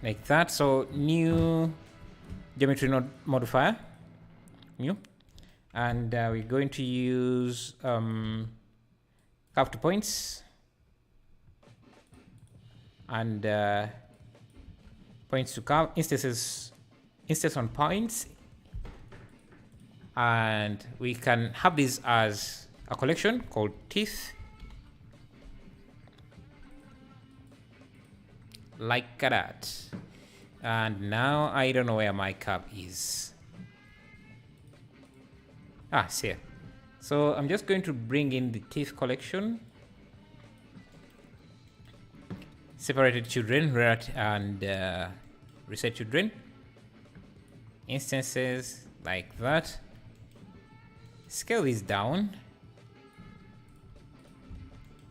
like that. So new geometry node modifier, new, and we're going to use curve to points and points to curve instance on points, and we can have this as a collection called teeth, like that. And now I don't know where my curve is. It's here. So I'm just going to bring in the teeth collection, separated children, and reset children, instances like that. Scale is down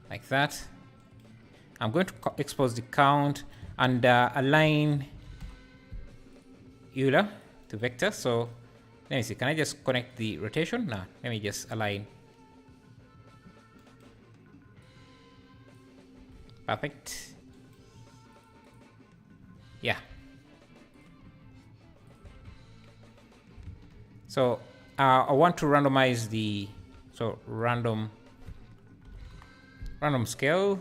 like that. I'm going to expose the count and align Euler to vector. So let me see, can I just connect the rotation? No, let me just align. Perfect. Yeah. So I want to randomize the random scale.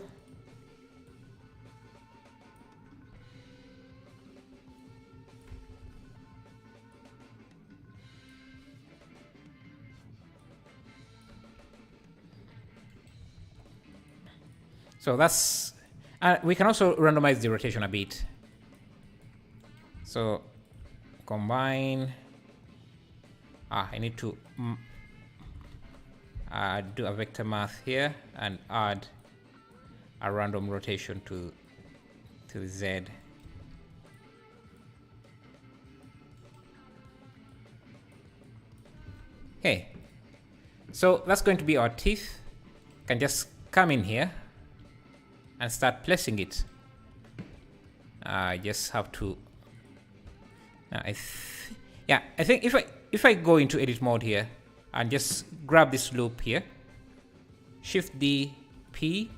So that's, we can also randomize the rotation a bit. So combine, I need to do a vector math here and add a random rotation to the Z. Okay, so that's going to be our teeth. Can just come in here and start placing it. I just have to. I think if I go into edit mode here and just grab this loop here, Shift D P,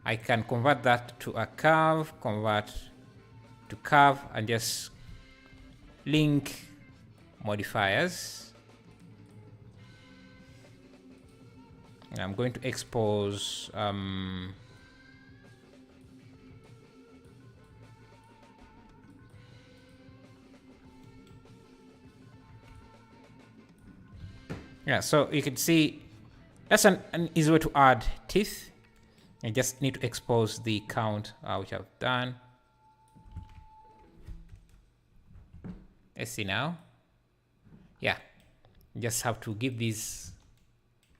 I can convert that to a curve, convert to curve, and just link modifiers. And I'm going to expose yeah, so you can see that's an easy way to add teeth. I just need to expose the count, which I've done. Let's see now. Yeah, you just have to give these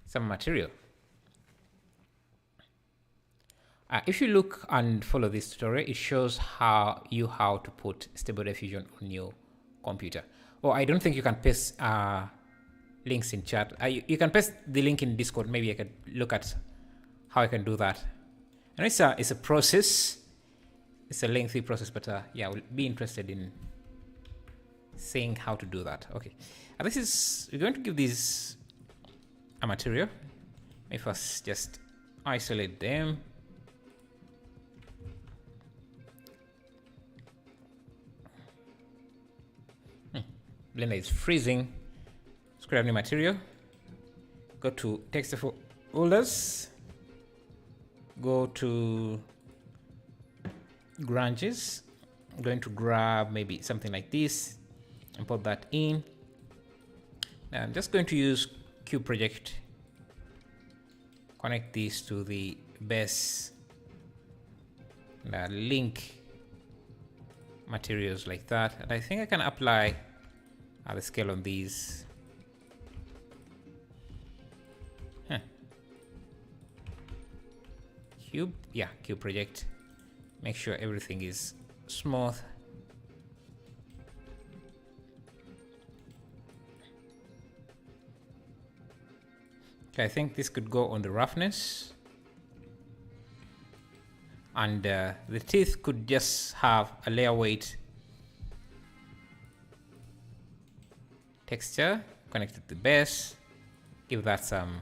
some material. If you look and follow this tutorial, it shows how to put Stable Diffusion on your computer. Oh, I don't think you can paste links in chat. You can paste the link in Discord. Maybe I could look at how I can do that. And it's a process. It's a lengthy process, but yeah, we'll be interested in seeing how to do that. Okay, we're going to give these a material. Let me first just isolate them. Blender is freezing. Let's grab new material. Go to text folders. Go to branches. I'm going to grab maybe something like this and put that in. Now I'm just going to use Cube Project. Connect this to the base. Link materials like that. And I think I can apply the scale on these. cube. Yeah, cube project. Make sure everything is smooth. Okay, I think this could go on the roughness. And the teeth could just have a layer weight texture connected to the base. Give that some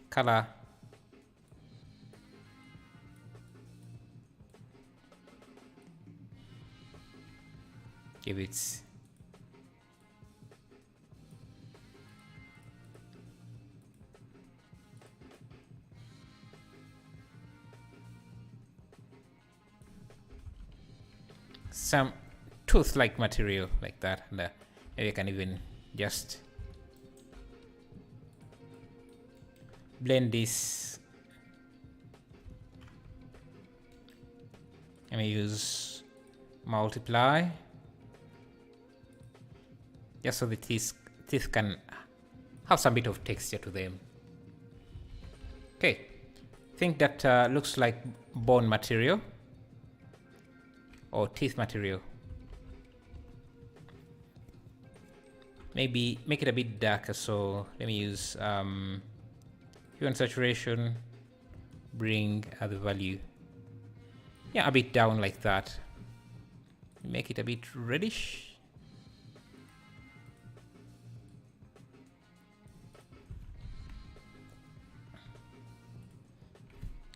color. Give it some tooth-like material like that, and maybe I can even just blend this. Let me use multiply, just so the teeth can have some bit of texture to them. Okay, I think that looks like bone material or teeth material. Maybe make it a bit darker, so let me use hue and saturation, bring the value, yeah, a bit down like that. Make it a bit reddish.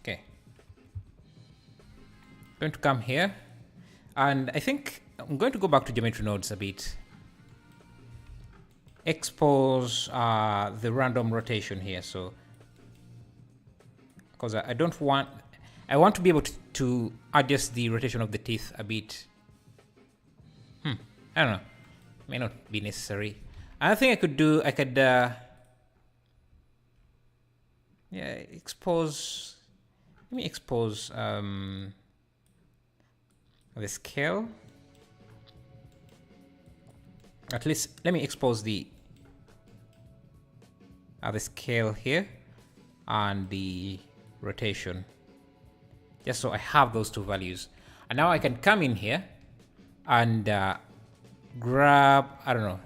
Okay, going to come here, and I think I'm going to go back to geometry nodes a bit. Expose the random rotation here, so because I don't want, I want to be able to adjust the rotation of the teeth a bit. I don't know, may not be necessary. Another thing I could do, I could yeah, expose, let me expose the scale. At least let me expose the scale here and the rotation, just so I have those two values. And now I can come in here and grab, I don't know,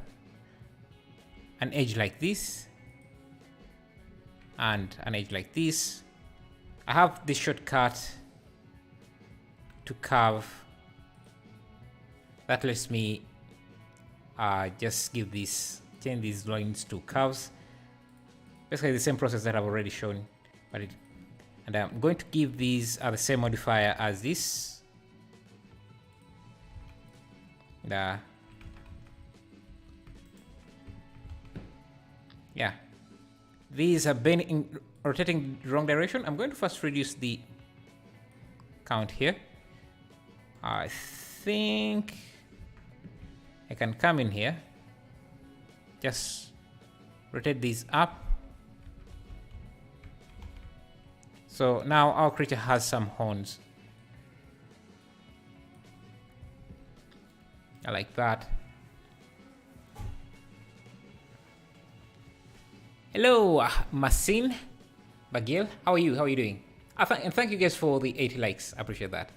an edge like this and an edge like this. I have this shortcut to curve that lets me just give this, change these lines to curves. Basically the same process that I've already shown, but and I'm going to give these the same modifier as this. Yeah, these have been rotating the wrong direction. I'm going to first reduce the count here. I think I can come in here, just rotate these up. So now our creature has some horns. I like that. Hello, Masin Bagil. How are you? How are you doing? And thank you guys for the 80 likes. I appreciate that.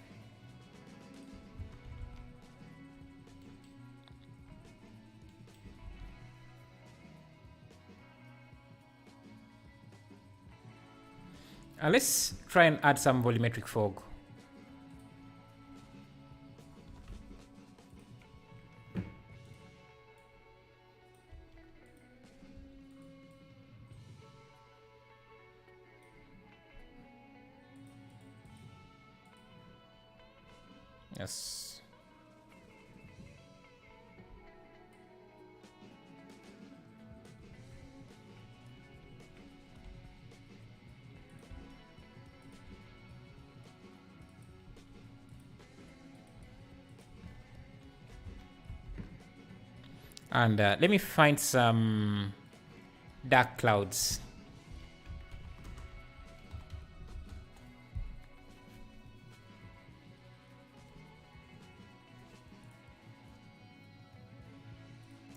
Let's try and add some volumetric fog. Yes. And let me find some dark clouds.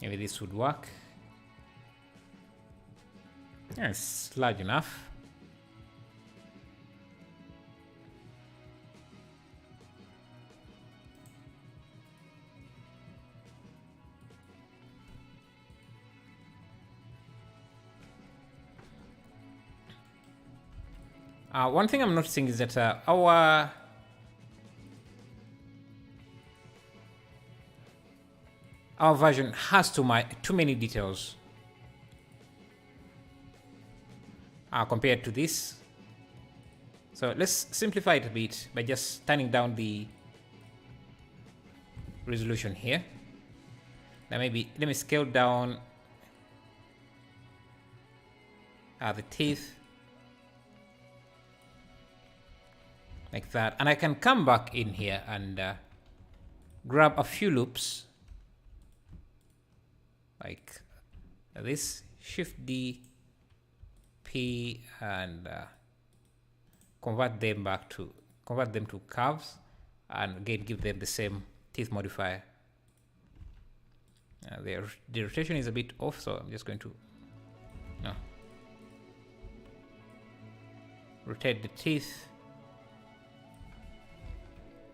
Maybe this would work. Yeah, it's large enough. One thing I'm noticing is that our version has too many details compared to this. So let's simplify it a bit by just turning down the resolution here. Now maybe let me scale down the teeth like that, and I can come back in here and grab a few loops like this, Shift D, P, and convert them to curves, and again give them the same teeth modifier. The rotation is a bit off, so I'm just going to rotate the teeth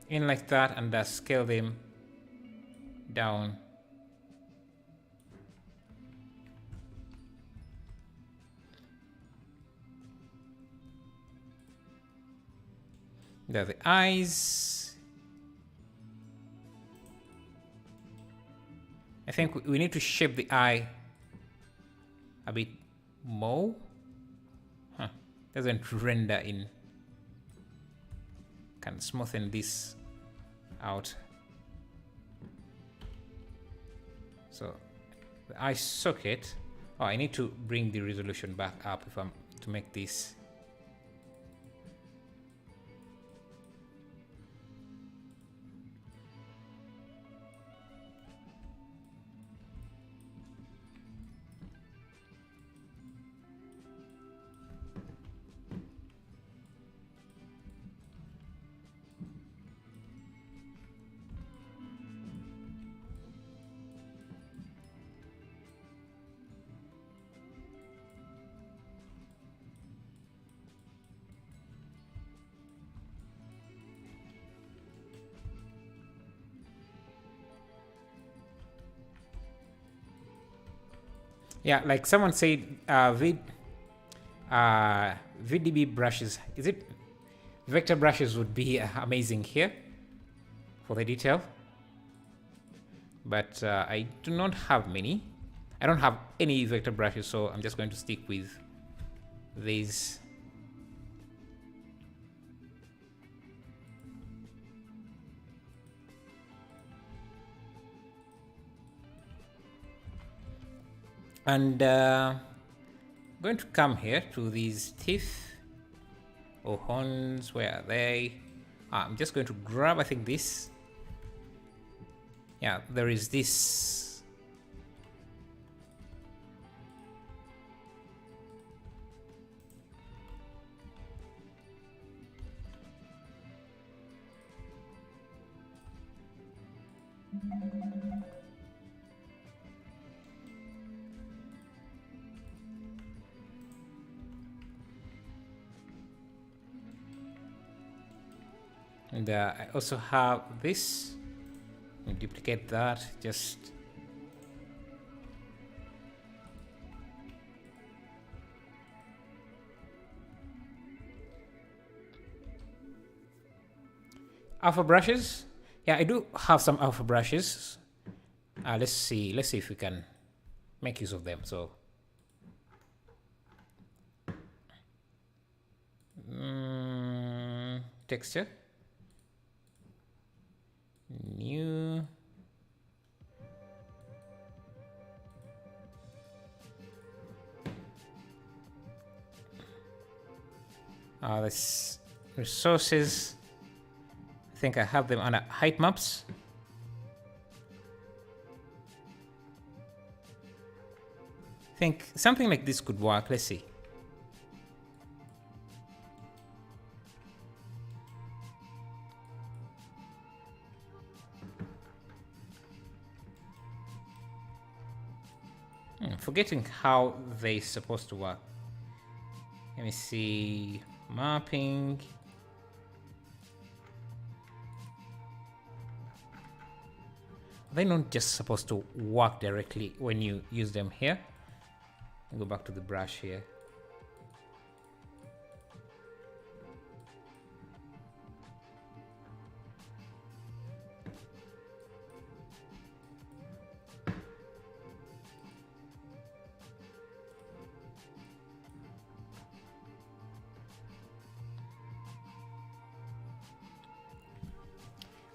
in like that, and scale them down. There are the eyes. I think we need to shape the eye a bit more. Doesn't render in. Can smoothen this out. So the eye socket. Oh, I need to bring the resolution back up if I'm to make this. Yeah, like someone said, VDB brushes, is it vector brushes would be amazing here for the detail, but I do not have many. I don't have any vector brushes, so I'm just going to stick with these. And going to come here to these teeth or horns. Where are they? I'm just going to grab, I think, this. Yeah, there is this. And I also have this. Duplicate that. Just alpha brushes. Yeah, I do have some alpha brushes. Let's see if we can make use of them. So texture, new, this resources. I think I have them under height maps. I think something like this could work. Let's see. Forgetting how they're supposed to work. Let me see. Mapping. They're not just supposed to work directly when you use them here. Go back to the brush here.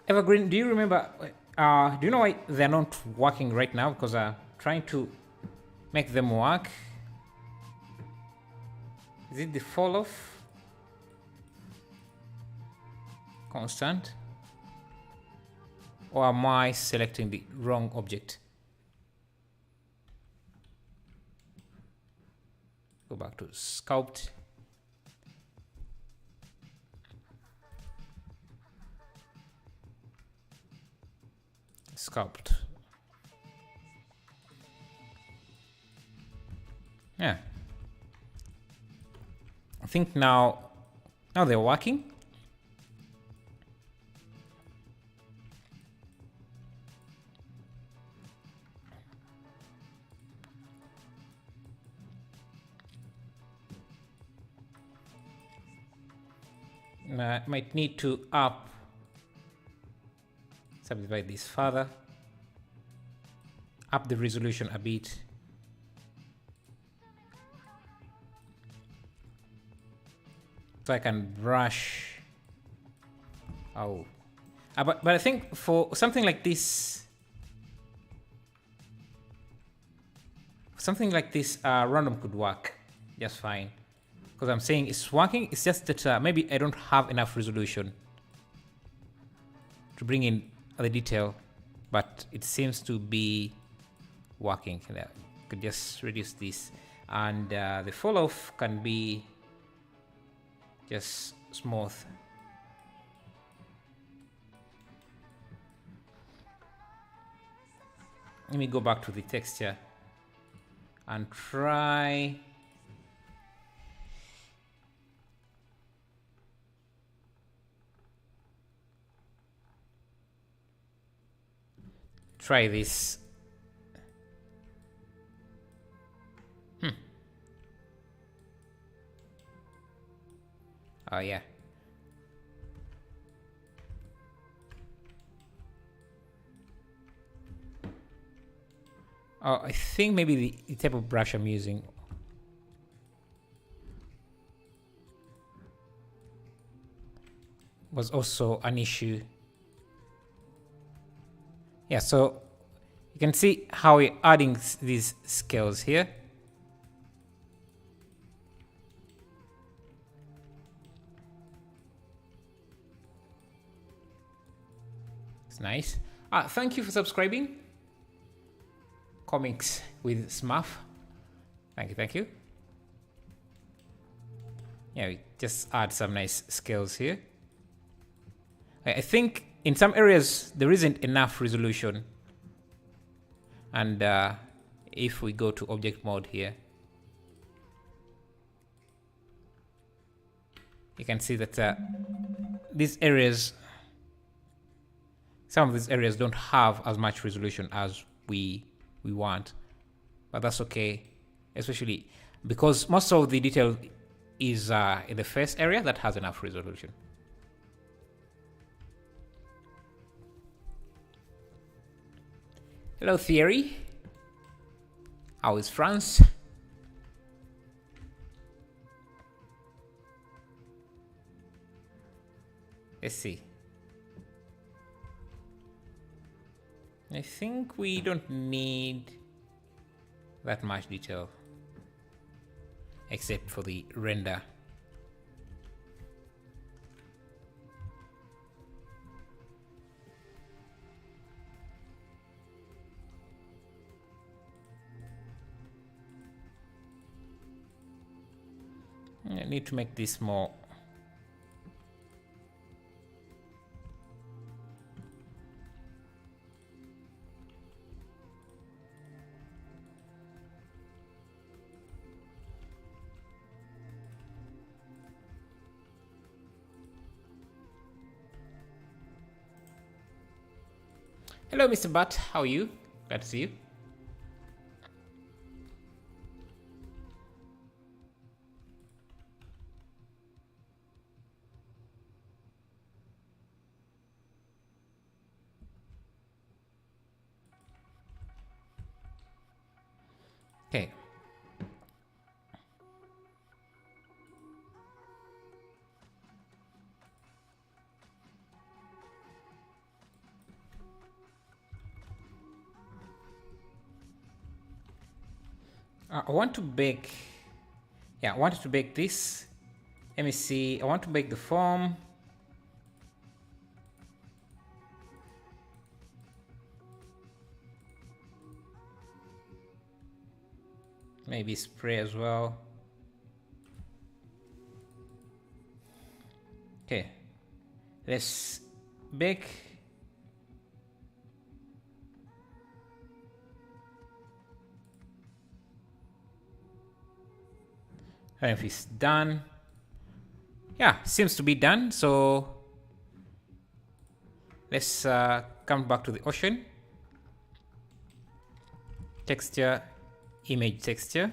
Evergreen, do you remember? Do you know why they're not working right now? Because I'm trying to make them work. Is it the fall off constant? Or am I selecting the wrong object? Go back to sculpt. Sculpt. Yeah. I think now they're working. Might need to subdivide this further, up the resolution a bit. So I can brush. Oh, but I think for something like this, random could work just fine. Because I'm saying it's working. It's just that maybe I don't have enough resolution to bring in the detail, but it seems to be working. I could just reduce this, and the fall off can be just smooth. Let me go back to the texture and try this. Oh yeah. Oh, I think maybe the type of brush I'm using was also an issue. Yeah, so you can see how we're adding these scales here. It's nice. Thank you for subscribing. Comics with Smurf. Thank you. Yeah, we just add some nice scales here. I think in some areas there isn't enough resolution, and if we go to object mode here, you can see that these areas, some of these areas don't have as much resolution as we want, but that's okay, especially because most of the detail is in the face area that has enough resolution. Hello, Thierry. How is France? Let's see. I think we don't need that much detail, except for the render. I need to make this more. Hello, Mr. Butt. How are you? Glad to see you. Okay. I want to bake. Yeah, I wanted to bake this. Let me see. I want to bake the form. Maybe spray as well. Okay, let's bake. I don't know if it's done. Yeah, seems to be done. So let's come back to the ocean. Texture, image texture.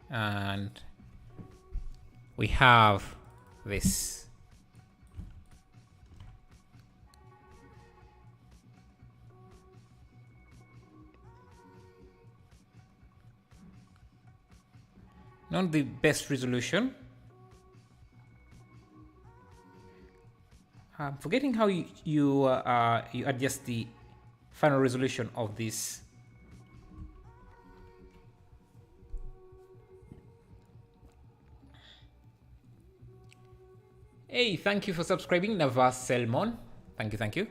And we have this. Not the best resolution. I'm forgetting how you adjust the final resolution of this. Hey, thank you for subscribing, Navas Selmon. Thank you, thank you.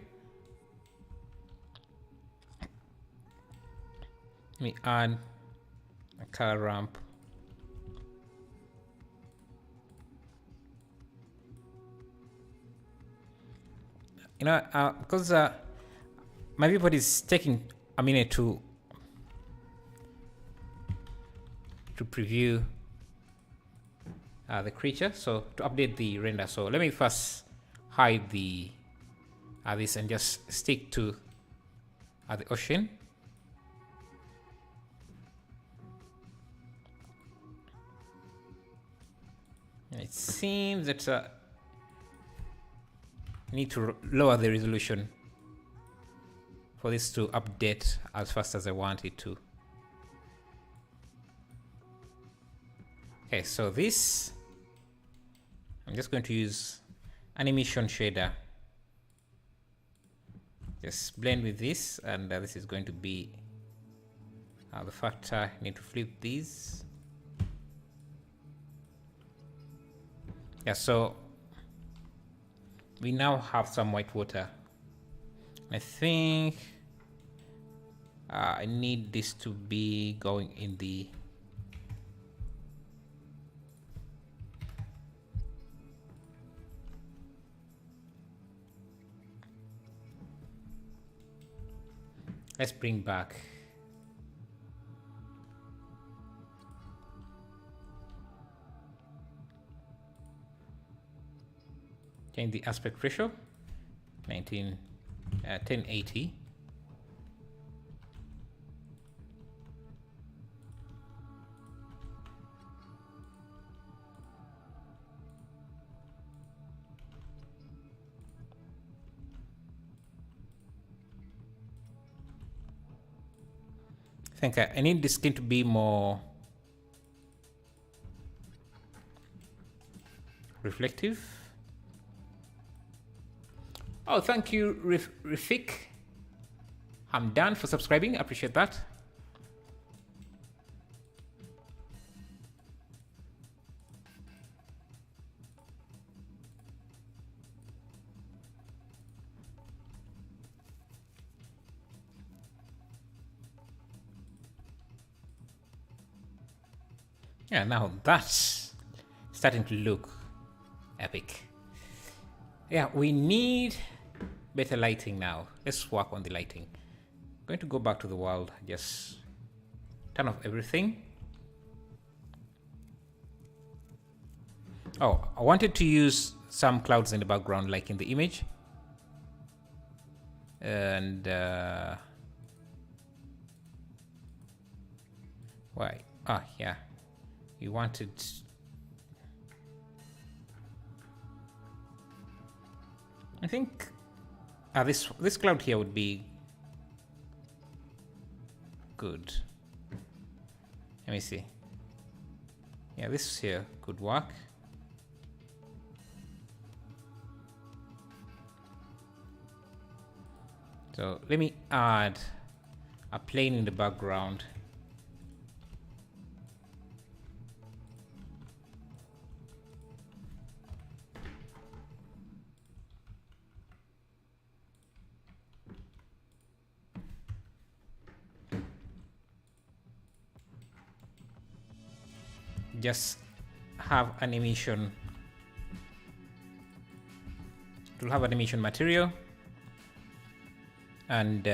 Let me add a color ramp. You know, because my viewport is taking a minute to preview the creature, so to update the render. So let me first hide the this and just stick to the ocean. And it seems that I need to lower the resolution for this to update as fast as I want it to. Okay, so this, I'm just going to use animation shader. Just blend with this, and this is going to be the factor. I need to flip these. Yeah, so we now have some white water. I think I need this to be going in the let's bring back change the aspect ratio 1080. I think I need this skin to be more reflective. Oh, thank you, Rafik. I'm done for subscribing. I appreciate that. Yeah, now that's starting to look epic. Yeah, we need better lighting now. Let's work on the lighting. I'm going to go back to the world, just turn off everything. Oh, I wanted to use some clouds in the background, like in the image. And why? Ah, yeah. You wanted. I think this cloud here would be good. Let me see. Yeah, this here could work. So let me add a plane in the background. Just have animation. It will have animation material, and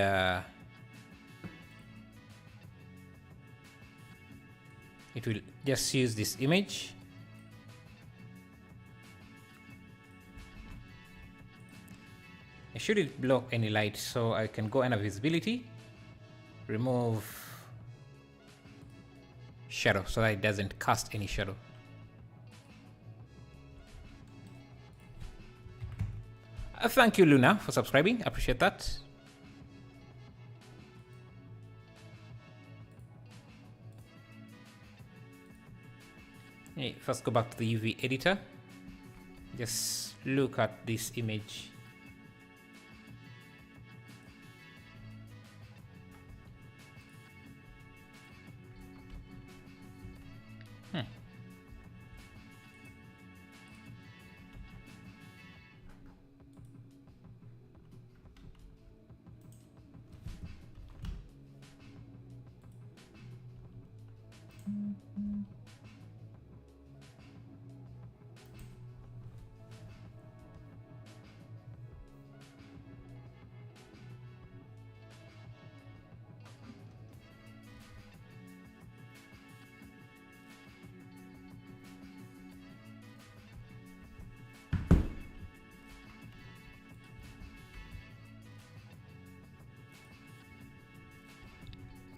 it will just use this image. I shouldn't block any light, so I can go under visibility, remove shadow so that it doesn't cast any shadow. Thank you, Luna, for subscribing. I appreciate that. Okay, first go back to the UV editor. Just look at this image.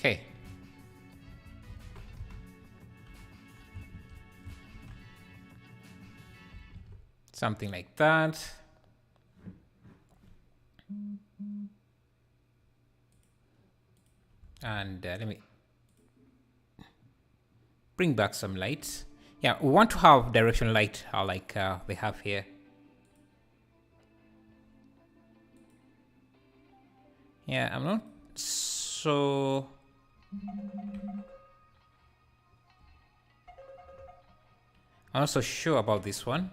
Okay. Something like that. And let me bring back some lights. Yeah, we want to have directional light like they have here. Yeah, I'm not so... I'm not so sure about this one.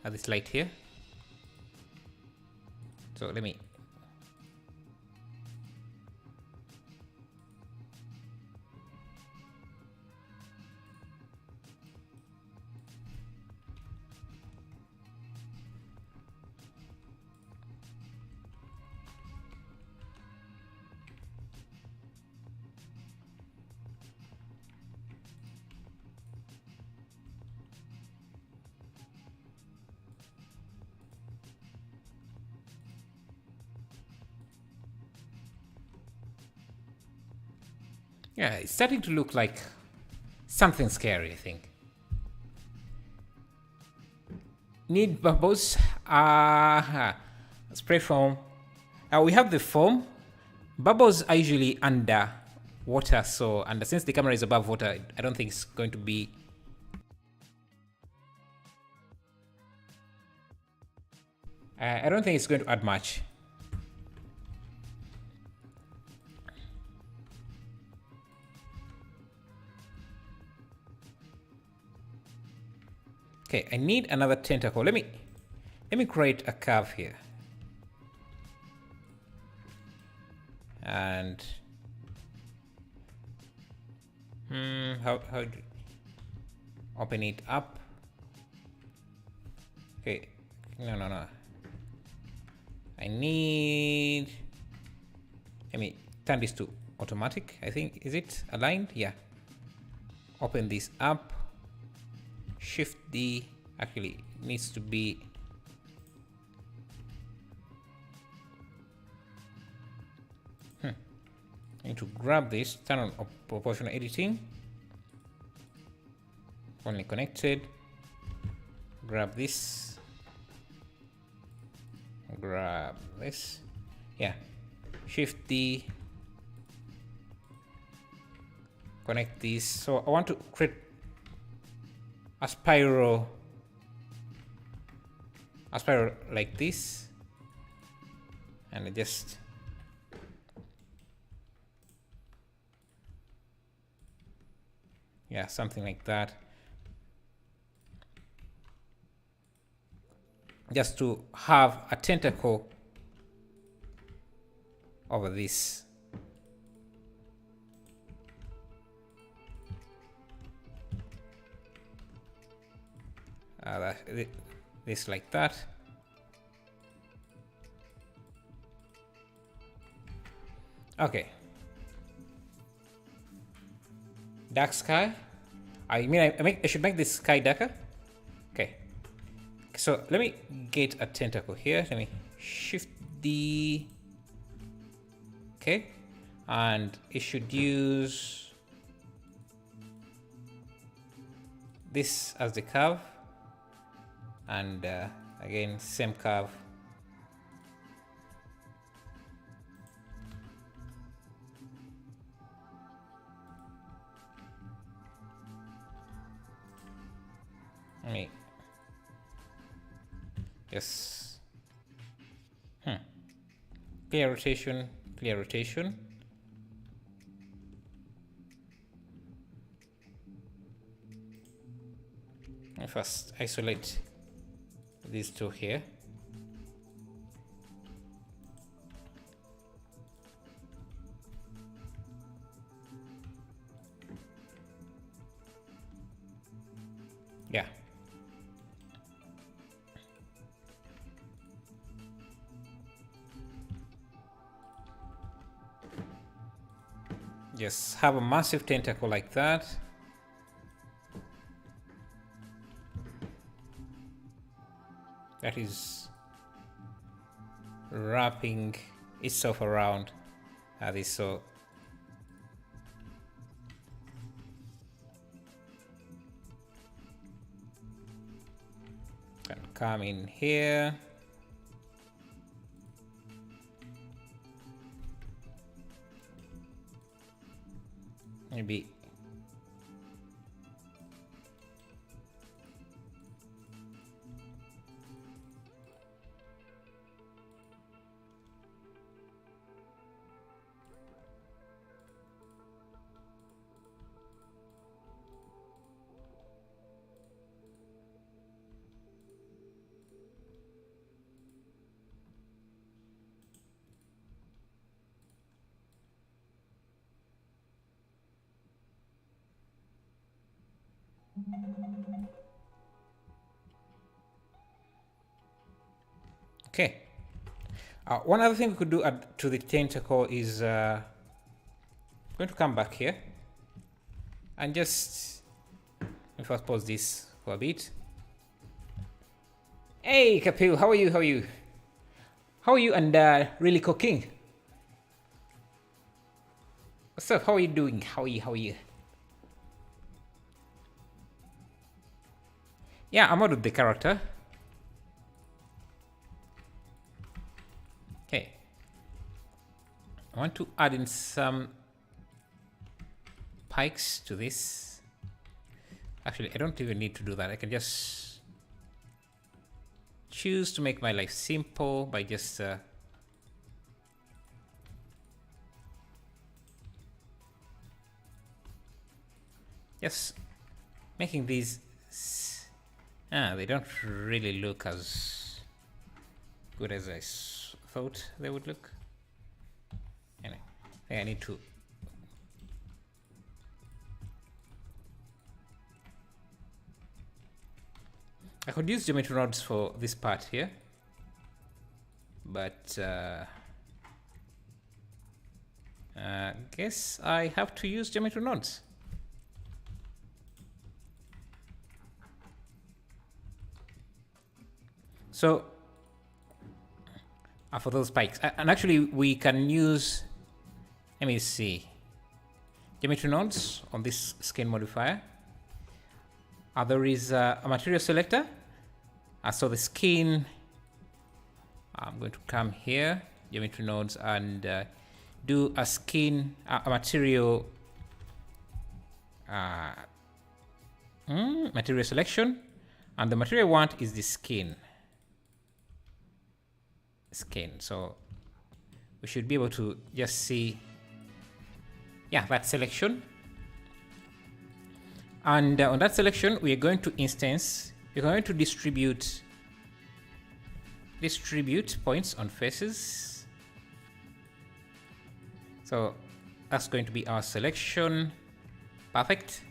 This light here. So let me... Yeah, it's starting to look like something scary, I think. Need bubbles. Spray foam. We have the foam. Bubbles are usually under water, so, and since the camera is above water, I don't think it's going to be... I don't think it's going to add much. Okay, I need another tentacle. Let me create a curve here. And how do you open it up? Okay, no. Let me turn this to automatic. I think, is it aligned? Yeah. Open this up. Shift D, actually needs to be I need to grab this, turn on proportional editing, only connected, grab this, yeah, Shift D, connect this. So I want to create a spiral like this, and I just Yeah, something like that. Just to have a tentacle over this. This like that. Okay. Dark sky. I mean, I should make this sky darker. Okay. So let me get a tentacle here. Let me shift the. Okay. And it should use this as the curve. And again, same curve. Let me just clear rotation, clear rotation. Let me first isolate these two here. Yeah. Just have a massive tentacle like that. That is wrapping itself around this. So can come in here. Maybe okay. One other thing we could do to the tentacle is going to come back here and just if I pause this for a bit. Hey Kapil, how are you? How are you? How are you and really cooking? What's up? How are you doing? How are you? How are you? Yeah, I'm out with the character. Okay. I want to add in some pikes to this. Actually, I don't even need to do that. I can just choose to make my life simple by just making these. They don't really look as good as I thought they would look. Anyway, I think I need to. I could use geometry nodes for this part here, but guess I have to use geometry nodes. So for those spikes, and actually we can use, let me see, geometry nodes on this skin modifier. There is a material selector. So the skin, I'm going to come here, geometry nodes, and do a skin, a material, material selection, and the material I want is the skin. So we should be able to just see, yeah, that selection. And on that selection, we are going to instance, we're going to distribute points on faces. So that's going to be our selection. Perfect.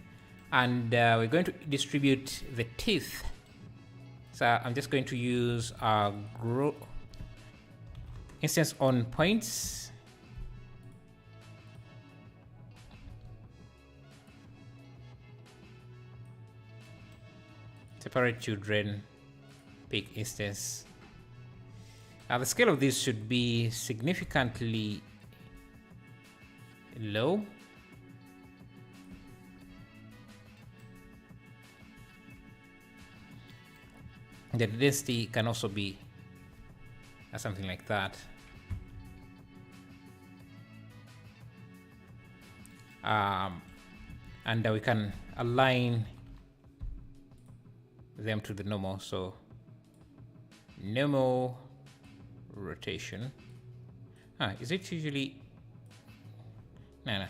And we're going to distribute the teeth. So I'm just going to use our instance on points. Separate children, pick instance. Now the scale of this should be significantly low. The density can also be something like that. And we can align them to the normal. So normal rotation. Is it usually? No.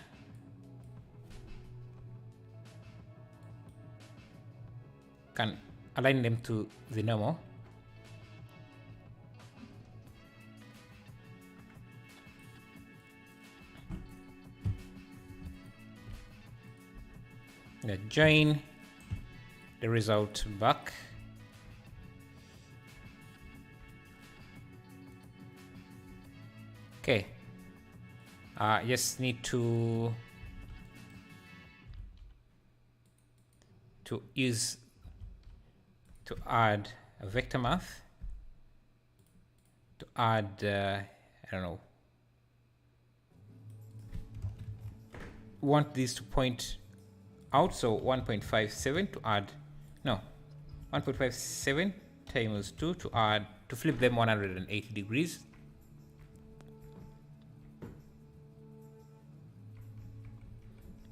Can align them to the normal. Join the result back. Okay. Just need to add a vector math, to add I don't know, want this to point out, so 1.57 to add, no, 1.57 times 2 to add, to flip them 180 degrees. I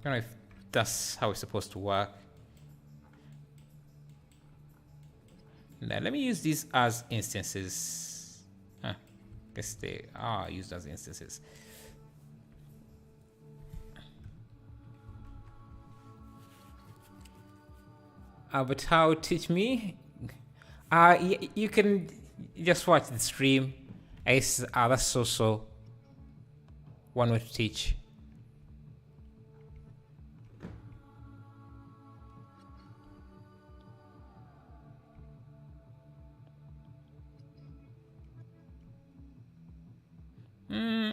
don't know if that's how it's supposed to work. Now let me use these as instances. Guess they are used as instances. But how teach me? You can just watch the stream. That's also one way to teach.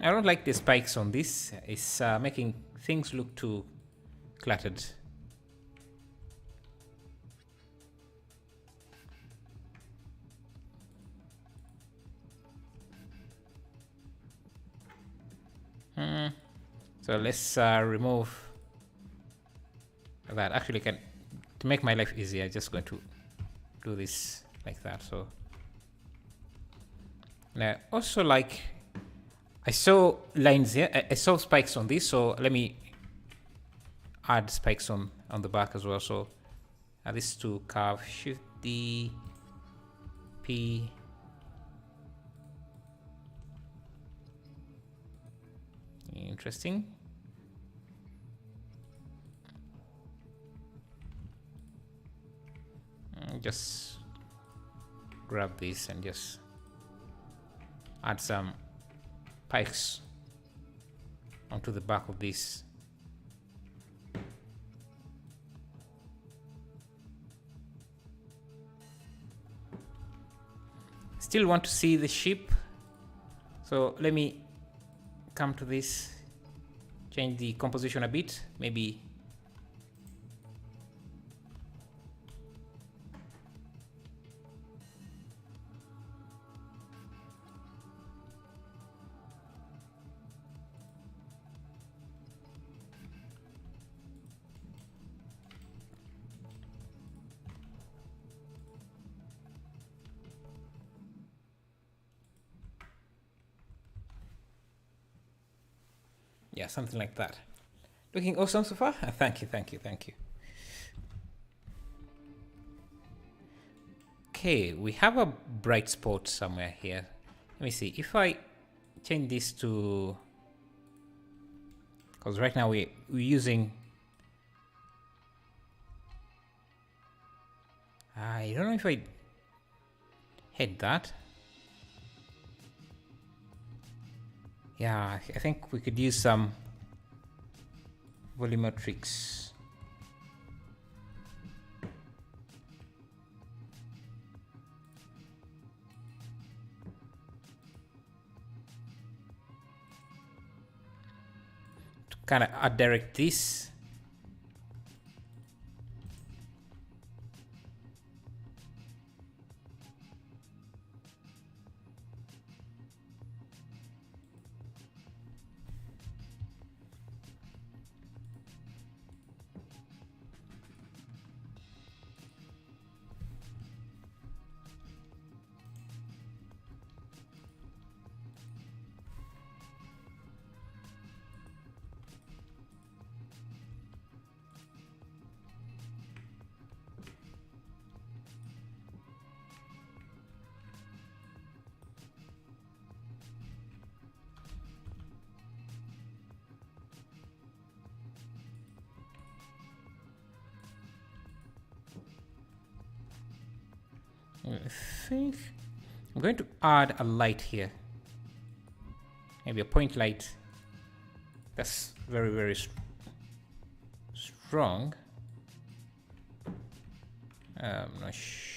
I don't like the spikes on this. It's making things look too cluttered. So let's remove that. Actually, to make my life easier, just going to do this like that. So now also, like, I saw lines here. I saw spikes on this, so let me add spikes on the back as well. So add this to curve, Shift D, P. Interesting. Just grab this and just add some spikes onto the back of this. Still want to see the sheep, so let me come to this, change the composition a bit, maybe yeah, something like that. Looking awesome so far. Thank you. Okay, we have a bright spot somewhere here. Let me see if I change this to, because right now we're using I don't know if I hit that. Yeah, I think we could use some volumetrics. To kind of direct this. I think I'm going to add a light here. Maybe a point light. That's very, very strong. I'm not sure.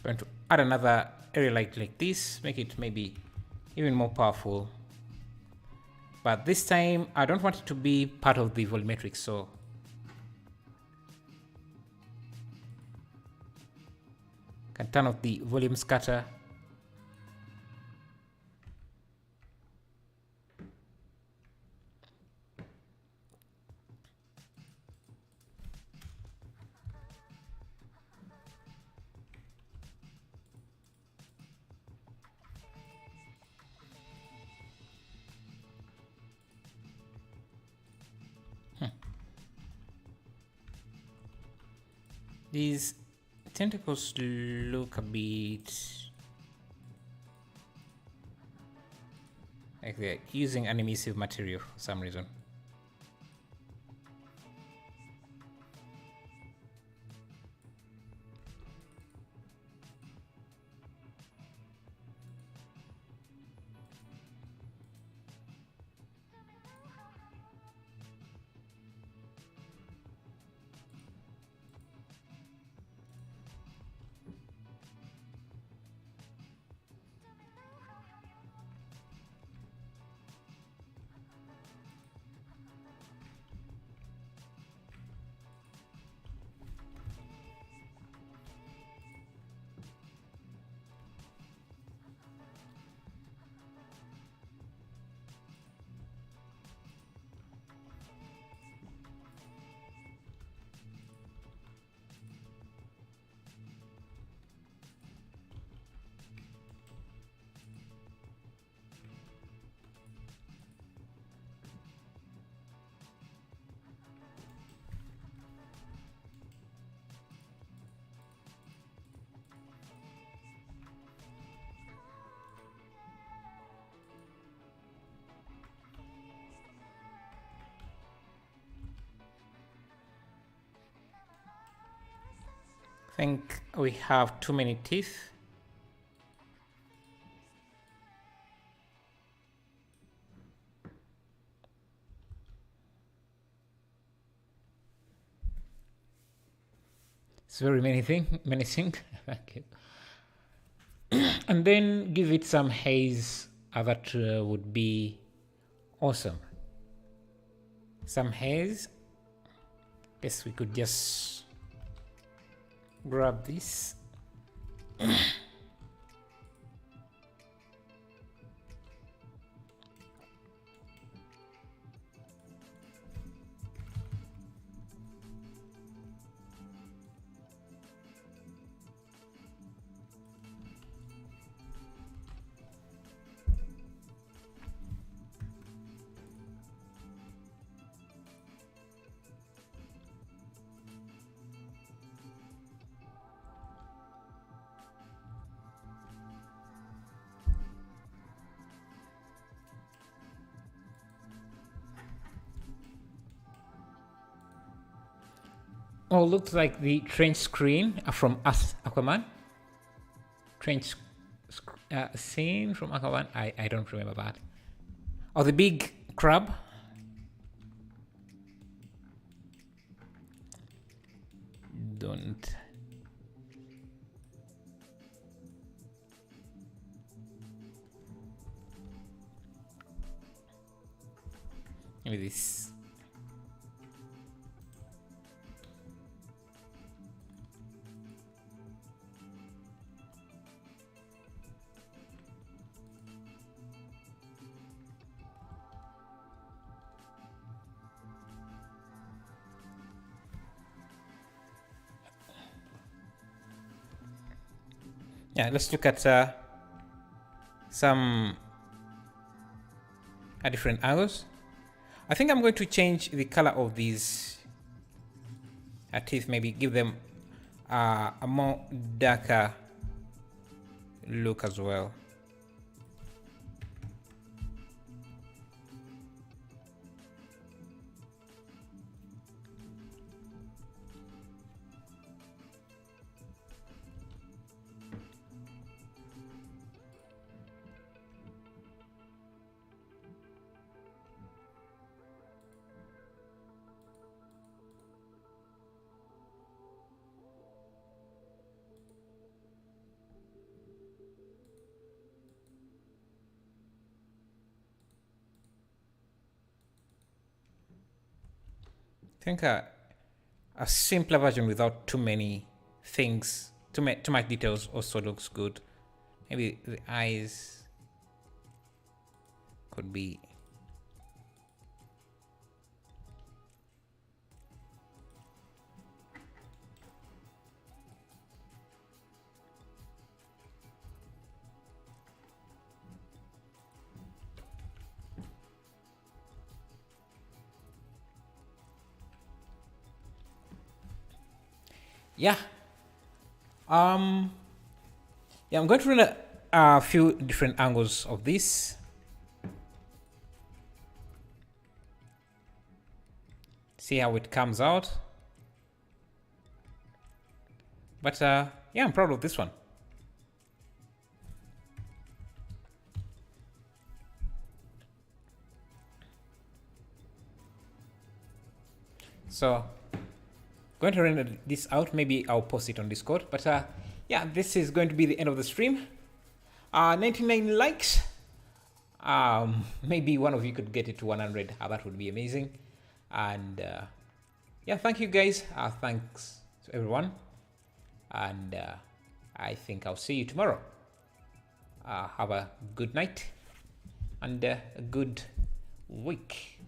Going to add another area light like this, make it maybe even more powerful. But this time I don't want it to be part of the volumetric, so can turn off the volume scatter. These tentacles look a bit like they're using an emissive material for some reason. I think we have too many teeth. It's very menacing. Okay. And then give it some haze. That would be awesome. Some haze. Guess we could just grab this. Oh, looks like the trench screen from Us Aquaman. Trench scene from Aquaman. I don't remember that. Oh, the big crab. Don't. Maybe this. Yeah, let's look at some different angles. I think I'm going to change the color of these teeth, maybe give them a more darker look as well. I think a simpler version without too many things, too much details also looks good. Maybe the eyes could be. Yeah. Yeah, I'm going to run a few different angles of this. See how it comes out. But yeah, I'm proud of this one. So going to render this out. Maybe I'll post it on Discord. But yeah, this is going to be the end of the stream. 99 likes. Maybe one of you could get it to 100. That would be amazing. And yeah, thank you guys. Thanks to everyone. And I think I'll see you tomorrow. Have a good night and a good week.